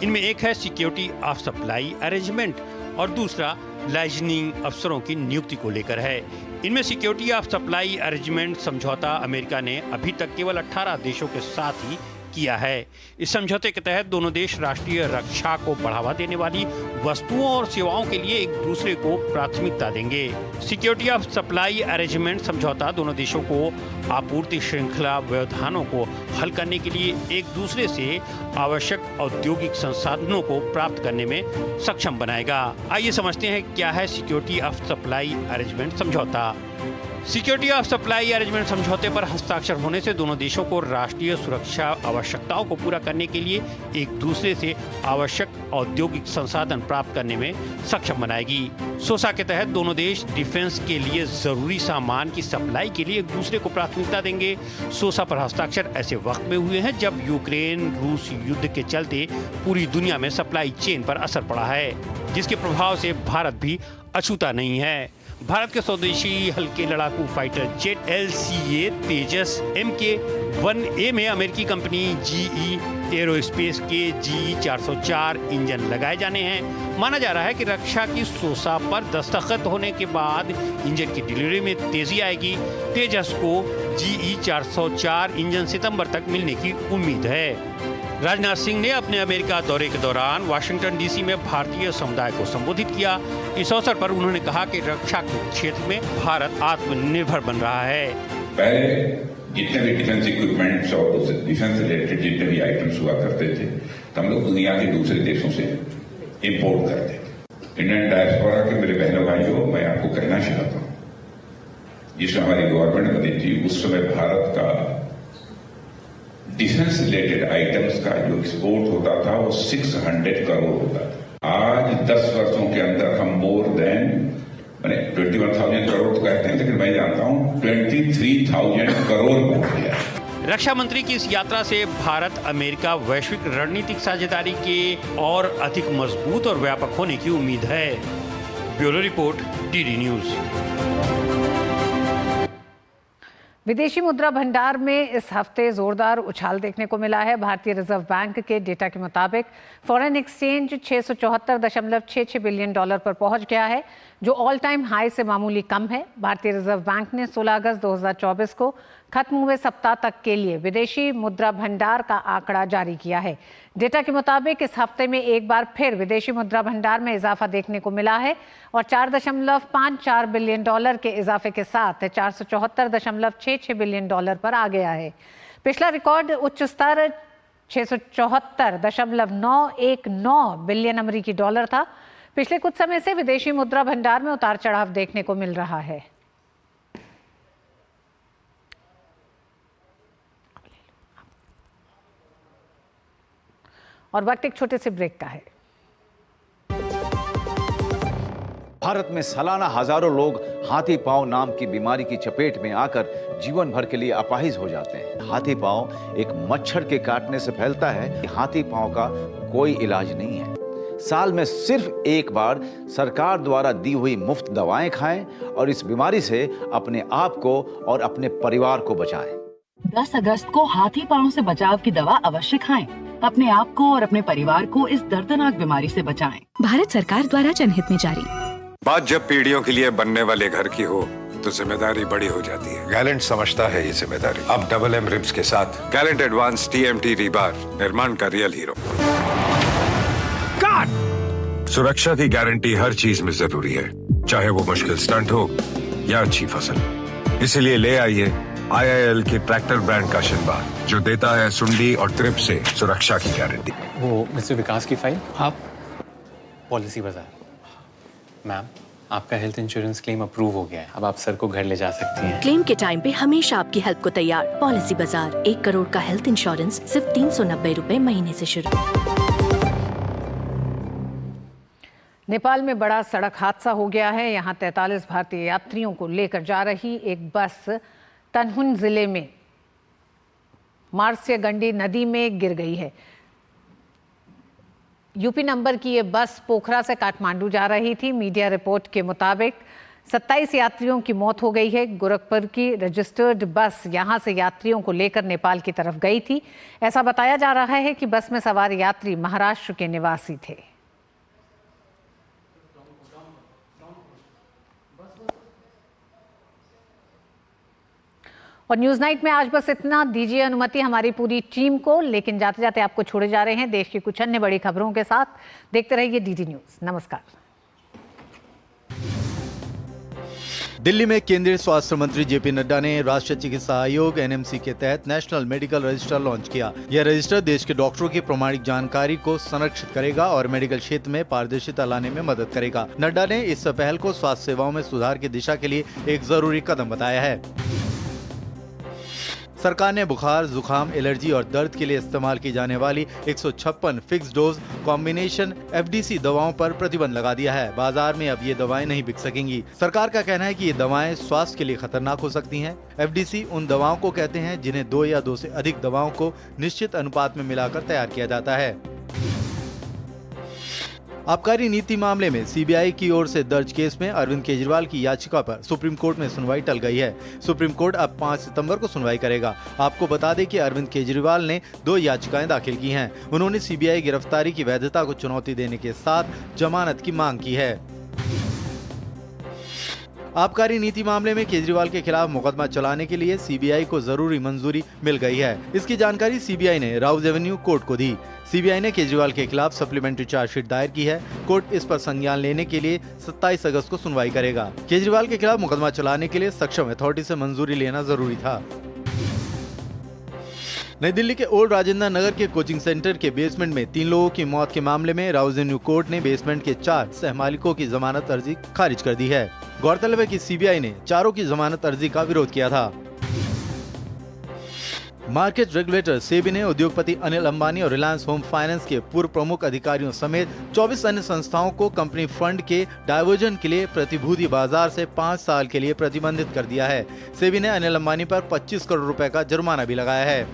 इनमें एक है सिक्योरिटी ऑफ सप्लाई अरेंजमेंट और दूसरा लाइजनिंग अफसरों की नियुक्ति को लेकर है। इनमें सिक्योरिटी ऑफ सप्लाई अरेंजमेंट समझौता अमेरिका ने अभी तक केवल 18 देशों के साथ ही किया है। इस समझौते के तहत दोनों देश राष्ट्रीय रक्षा को बढ़ावा देने वाली वस्तुओं और सेवाओं के लिए एक दूसरे को प्राथमिकता देंगे। सिक्योरिटी ऑफ सप्लाई अरेंजमेंट समझौता दोनों देशों को आपूर्ति श्रृंखला व्यवधानों को हल करने के लिए एक दूसरे से आवश्यक औद्योगिक संसाधनों को प्राप्त करने में सक्षम बनाएगा। आइए समझते हैं क्या है सिक्योरिटी ऑफ सप्लाई अरेंजमेंट समझौता। सिक्योरिटी ऑफ सप्लाई अरेंजमेंट समझौते पर हस्ताक्षर होने से दोनों देशों को राष्ट्रीय सुरक्षा आवश्यकताओं को पूरा करने के लिए एक दूसरे से आवश्यक औद्योगिक संसाधन प्राप्त करने में सक्षम बनाएगी। सोसा के तहत दोनों देश डिफेंस के लिए जरूरी सामान की सप्लाई के लिए एक दूसरे को प्राथमिकता देंगे। सोसा पर हस्ताक्षर ऐसे वक्त में हुए हैं जब यूक्रेन रूस युद्ध के चलते पूरी दुनिया में सप्लाई चेन पर असर पड़ा है, जिसके प्रभाव से भारत भी अछूता नहीं है। भारत के स्वदेशी हल्के लड़ाकू फाइटर जेट LCA तेजस MK-1A में अमेरिकी कंपनी GE एरोस्पेस के GE 404 इंजन लगाए जाने हैं। माना जा रहा है कि रक्षा की सोसा पर दस्तखत होने के बाद इंजन की डिलीवरी में तेजी आएगी। तेजस को GE 404 इंजन सितंबर तक मिलने की उम्मीद है। राजनाथ सिंह ने अपने अमेरिका दौरे के दौरान वाशिंगटन डीसी में भारतीय समुदाय को संबोधित किया। इस अवसर पर उन्होंने कहा कि रक्षा के क्षेत्र में भारत आत्मनिर्भर बन रहा है। पहले जितने भी डिफेंस इक्विपमेंट्स और डिफेंस रिलेटेड जितने भी आइटम्स हुआ करते थे, हम लोग दुनिया के दूसरे देशों से इम्पोर्ट करते थे। इंडियन डायस्पोरा के मेरे बहनों भाइयों, मैं आपको कहना चाहता हूँ, जिसमें हमारी गवर्नमेंट बनी थी उस समय भारत का डिफेंस रिलेटेड आइटम्स का जो एक्सपोर्ट होता था वो 600 करोड़ होता था। आज 10 वर्षों के अंदर हम मोर देन 21,000 करोड़ तो कहते हैं, लेकिन मैं जानता हूं 23,000 करोड़ पहुंच गया। रक्षा मंत्री की इस यात्रा से भारत अमेरिका वैश्विक रणनीतिक साझेदारी के और अधिक मजबूत और व्यापक होने की उम्मीद है। Bureau report, DD news. विदेशी मुद्रा भंडार में इस हफ्ते जोरदार उछाल देखने को मिला है। भारतीय रिजर्व बैंक के डेटा के मुताबिक फॉरेन एक्सचेंज $674.66 बिलियन पर पहुंच गया है, जो ऑल टाइम हाई से मामूली कम है। भारतीय रिजर्व बैंक ने 16 अगस्त 2024 को खत्म हुए सप्ताह तक के लिए विदेशी मुद्रा भंडार का आंकड़ा जारी किया है। डेटा के मुताबिक इस हफ्ते में एक बार फिर विदेशी मुद्रा भंडार में इजाफा देखने को मिला है और $4.54 बिलियन के इजाफे के साथ $474.66 बिलियन पर आ गया है। पिछला रिकॉर्ड उच्च स्तर $674.919 बिलियन अमेरिकी डॉलर था। पिछले कुछ समय से विदेशी मुद्रा भंडार में उतार चढ़ाव देखने को मिल रहा है। और वक्त एक छोटे से ब्रेक का है। भारत में सालाना हजारों लोग हाथी पांव नाम की बीमारी की चपेट में आकर जीवन भर के लिए अपाहिज हो जाते हैं। हाथी पांव एक मच्छर के काटने से फैलता है। हाथी पांव का कोई इलाज नहीं है। साल में सिर्फ एक बार सरकार द्वारा दी हुई मुफ्त दवाएं खाएं और इस बीमारी से अपने आप को और अपने परिवार को बचाएं। 10 अगस्त को हाथी पांव से बचाव की दवा अवश्य खाएं। अपने आप को और अपने परिवार को इस दर्दनाक बीमारी से बचाएं। भारत सरकार द्वारा जनहित में जारी। बात जब पीढ़ियों के लिए बनने वाले घर की हो तो जिम्मेदारी बड़ी हो जाती है। गैलेंट समझता है ये जिम्मेदारी। अब डबल एम रिब्स के साथ गैलेंट एडवांस TMT रीबार, निर्माण का रियल हीरो। सुरक्षा की गारंटी हर चीज में जरूरी है, चाहे वो मुश्किल स्टंट हो या अच्छी फसल। इसीलिए ले आइए IIL के ट्रैक्टर ब्रांड का शिनबार, जो देता है सुंडी और ट्रिप से सुरक्षा की गारंटी। वो मिस्टर विकास की फाइल आप पॉलिसी बाजार। मैम, आपका हेल्थ इंश्योरेंस क्लेम अप्रूव हो गया है। अब आप सर को घर ले जा सकती हैं। क्लेम के टाइम पे हमेशा आपकी हेल्प को तैयार। पॉलिसी बाजार, 1 करोड़ का हेल्थ इंश्योरेंस सिर्फ 390 रुपए महीने से शुरू। नेपाल में बड़ा सड़क हादसा हो गया है। यहाँ 43 भारतीय यात्रियों को लेकर जा रही एक बस तनहुन जिले में मार्स्यगंडी नदी में गिर गई है। यूपी नंबर की ये बस पोखरा से काठमांडू जा रही थी। मीडिया रिपोर्ट के मुताबिक 27 यात्रियों की मौत हो गई है। गोरखपुर की रजिस्टर्ड बस यहां से यात्रियों को लेकर नेपाल की तरफ गई थी। ऐसा बताया जा रहा है कि बस में सवार यात्री महाराष्ट्र के निवासी थे। और न्यूज नाइट में आज बस इतना। दीजिए अनुमति हमारी पूरी टीम को, लेकिन जाते जाते आपको छोड़े जा रहे हैं देश की कुछ अन्य बड़ी खबरों के साथ। देखते रहिए DD न्यूज। नमस्कार। दिल्ली में केंद्रीय स्वास्थ्य मंत्री JP नड्डा ने राष्ट्रीय चिकित्सा आयोग NMC के तहत नेशनल मेडिकल रजिस्टर लॉन्च किया। यह रजिस्टर देश के डॉक्टरों की प्रमाणिक जानकारी को संरक्षित करेगा और मेडिकल क्षेत्र में पारदर्शिता लाने में मदद करेगा। नड्डा ने इस पहल को स्वास्थ्य सेवाओं में सुधार की दिशा के लिए एक जरूरी कदम बताया है। सरकार ने बुखार, जुकाम, एलर्जी और दर्द के लिए इस्तेमाल की जाने वाली 156 फिक्स डोज कॉम्बिनेशन FDC दवाओं पर प्रतिबंध लगा दिया है। बाजार में अब ये दवाएं नहीं बिक सकेंगी। सरकार का कहना है कि ये दवाएं स्वास्थ्य के लिए खतरनाक हो सकती हैं। FDC उन दवाओं को कहते हैं जिन्हें 2 या 2 से अधिक दवाओं को निश्चित अनुपात में मिलाकर तैयार किया जाता है। आबकारी नीति मामले में CBI की ओर से दर्ज केस में अरविंद केजरीवाल की याचिका पर सुप्रीम कोर्ट में सुनवाई टल गई है। सुप्रीम कोर्ट अब 5 सितंबर को सुनवाई करेगा। आपको बता दें कि अरविंद केजरीवाल ने 2 याचिकाएं दाखिल की हैं। उन्होंने CBI गिरफ्तारी की वैधता को चुनौती देने के साथ जमानत की मांग की है। आबकारी नीति मामले में केजरीवाल के खिलाफ मुकदमा चलाने के लिए CBI को जरूरी मंजूरी मिल गई है। इसकी जानकारी CBI ने राउज एवेन्यू कोर्ट को दी। CBI ने केजरीवाल के खिलाफ सप्लीमेंट्री चार्जशीट दायर की है। कोर्ट इस पर संज्ञान लेने के लिए 27 अगस्त को सुनवाई करेगा। केजरीवाल के खिलाफ मुकदमा चलाने के लिए सक्षम अथॉरिटी से मंजूरी लेना जरूरी था। नई दिल्ली के ओल्ड राजेंद्र नगर के कोचिंग सेंटर के बेसमेंट में 3 लोगों की मौत के मामले में राउज एवेन्यू कोर्ट ने बेसमेंट के 4 सहमालिकों की जमानत अर्जी खारिज कर दी है। गौरतलब है कि CBI ने चारों की जमानत अर्जी का विरोध किया था। मार्केट रेगुलेटर सेबी ने उद्योगपति अनिल अंबानी और रिलायंस होम फाइनेंस के पूर्व प्रमुख अधिकारियों समेत 24 अन्य संस्थाओं को कंपनी फंड के डायवर्जन के लिए प्रतिभूति बाजार से 5 साल के लिए प्रतिबंधित कर दिया है। सेबी ने अनिल अंबानी पर 25 करोड़ रुपए का जुर्माना भी लगाया है।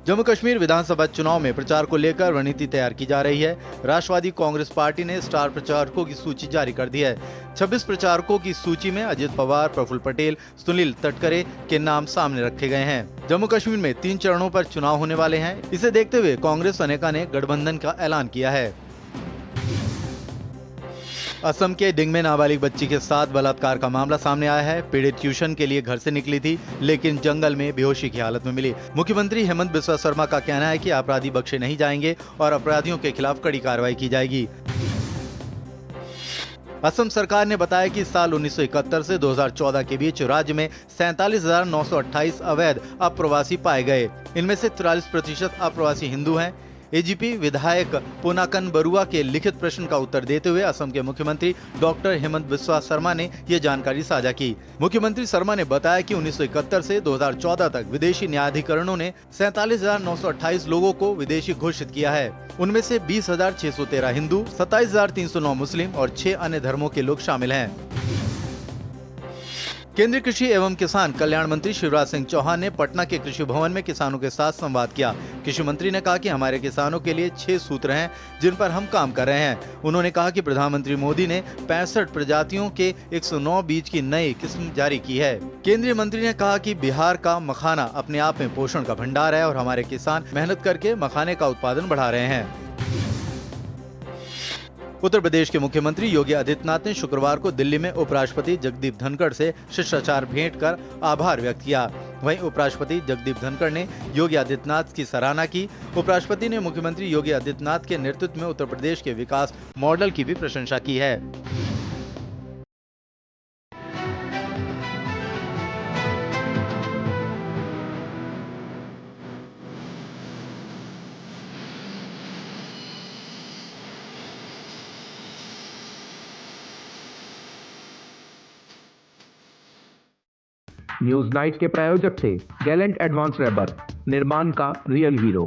जम्मू कश्मीर विधानसभा चुनाव में प्रचार को लेकर रणनीति तैयार की जा रही है। राष्ट्रवादी कांग्रेस पार्टी ने स्टार प्रचारकों की सूची जारी कर दी है। 26 प्रचारकों की सूची में अजित पवार, प्रफुल्ल पटेल, सुनील तटकरे के नाम सामने रखे गए हैं। जम्मू कश्मीर में 3 चरणों पर चुनाव होने वाले हैं। इसे देखते हुए कांग्रेस अनेका ने गठबंधन का ऐलान किया है। असम के डिंग में नाबालिग बच्ची के साथ बलात्कार का मामला सामने आया है। पीड़ित ट्यूशन के लिए घर से निकली थी, लेकिन जंगल में बेहोशी की हालत में मिली। मुख्यमंत्री हेमंत बिस्वा शर्मा का कहना है कि अपराधी बख्शे नहीं जाएंगे और अपराधियों के खिलाफ कड़ी कार्रवाई की जाएगी। असम सरकार ने बताया कि साल 1971 से 2014 के बीच राज्य में 47,928 अवैध अप्रवासी पाए गए। इनमें से 43% अप्रवासी हिंदू हैं। एजीपी विधायक पोनाकन बरुआ के लिखित प्रश्न का उत्तर देते हुए असम के मुख्यमंत्री डॉक्टर हेमंत बिस्वा शर्मा ने ये जानकारी साझा की। मुख्यमंत्री शर्मा ने बताया कि 1971 से 2014 तक विदेशी न्यायाधिकरणों ने 47,928 लोगों को विदेशी घोषित किया है। उनमें से 20,613 हिंदू, 27,309 मुस्लिम और 6 अन्य धर्मों के लोग शामिल हैं। केंद्रीय कृषि एवं किसान कल्याण मंत्री शिवराज सिंह चौहान ने पटना के कृषि भवन में किसानों के साथ संवाद किया। कृषि मंत्री ने कहा कि हमारे किसानों के लिए 6 सूत्र हैं जिन पर हम काम कर रहे हैं। उन्होंने कहा कि प्रधानमंत्री मोदी ने 65 प्रजातियों के 109 बीज की नई किस्म जारी की है। केंद्रीय मंत्री ने कहा कि बिहार का मखाना अपने आप में पोषण का भंडार है और हमारे किसान मेहनत करके मखाने का उत्पादन बढ़ा रहे हैं। उत्तर प्रदेश के मुख्यमंत्री योगी आदित्यनाथ ने शुक्रवार को दिल्ली में उपराष्ट्रपति जगदीप धनखड़ से शिष्टाचार भेंट कर आभार व्यक्त किया। वहीं उपराष्ट्रपति जगदीप धनखड़ ने योगी आदित्यनाथ की सराहना की। उपराष्ट्रपति ने मुख्यमंत्री योगी आदित्यनाथ के नेतृत्व में उत्तर प्रदेश के विकास मॉडल की भी प्रशंसा की है। न्यूज नाइट के प्रायोजक थे गैलेंट एडवांस रबर, निर्माण का रियल हीरो।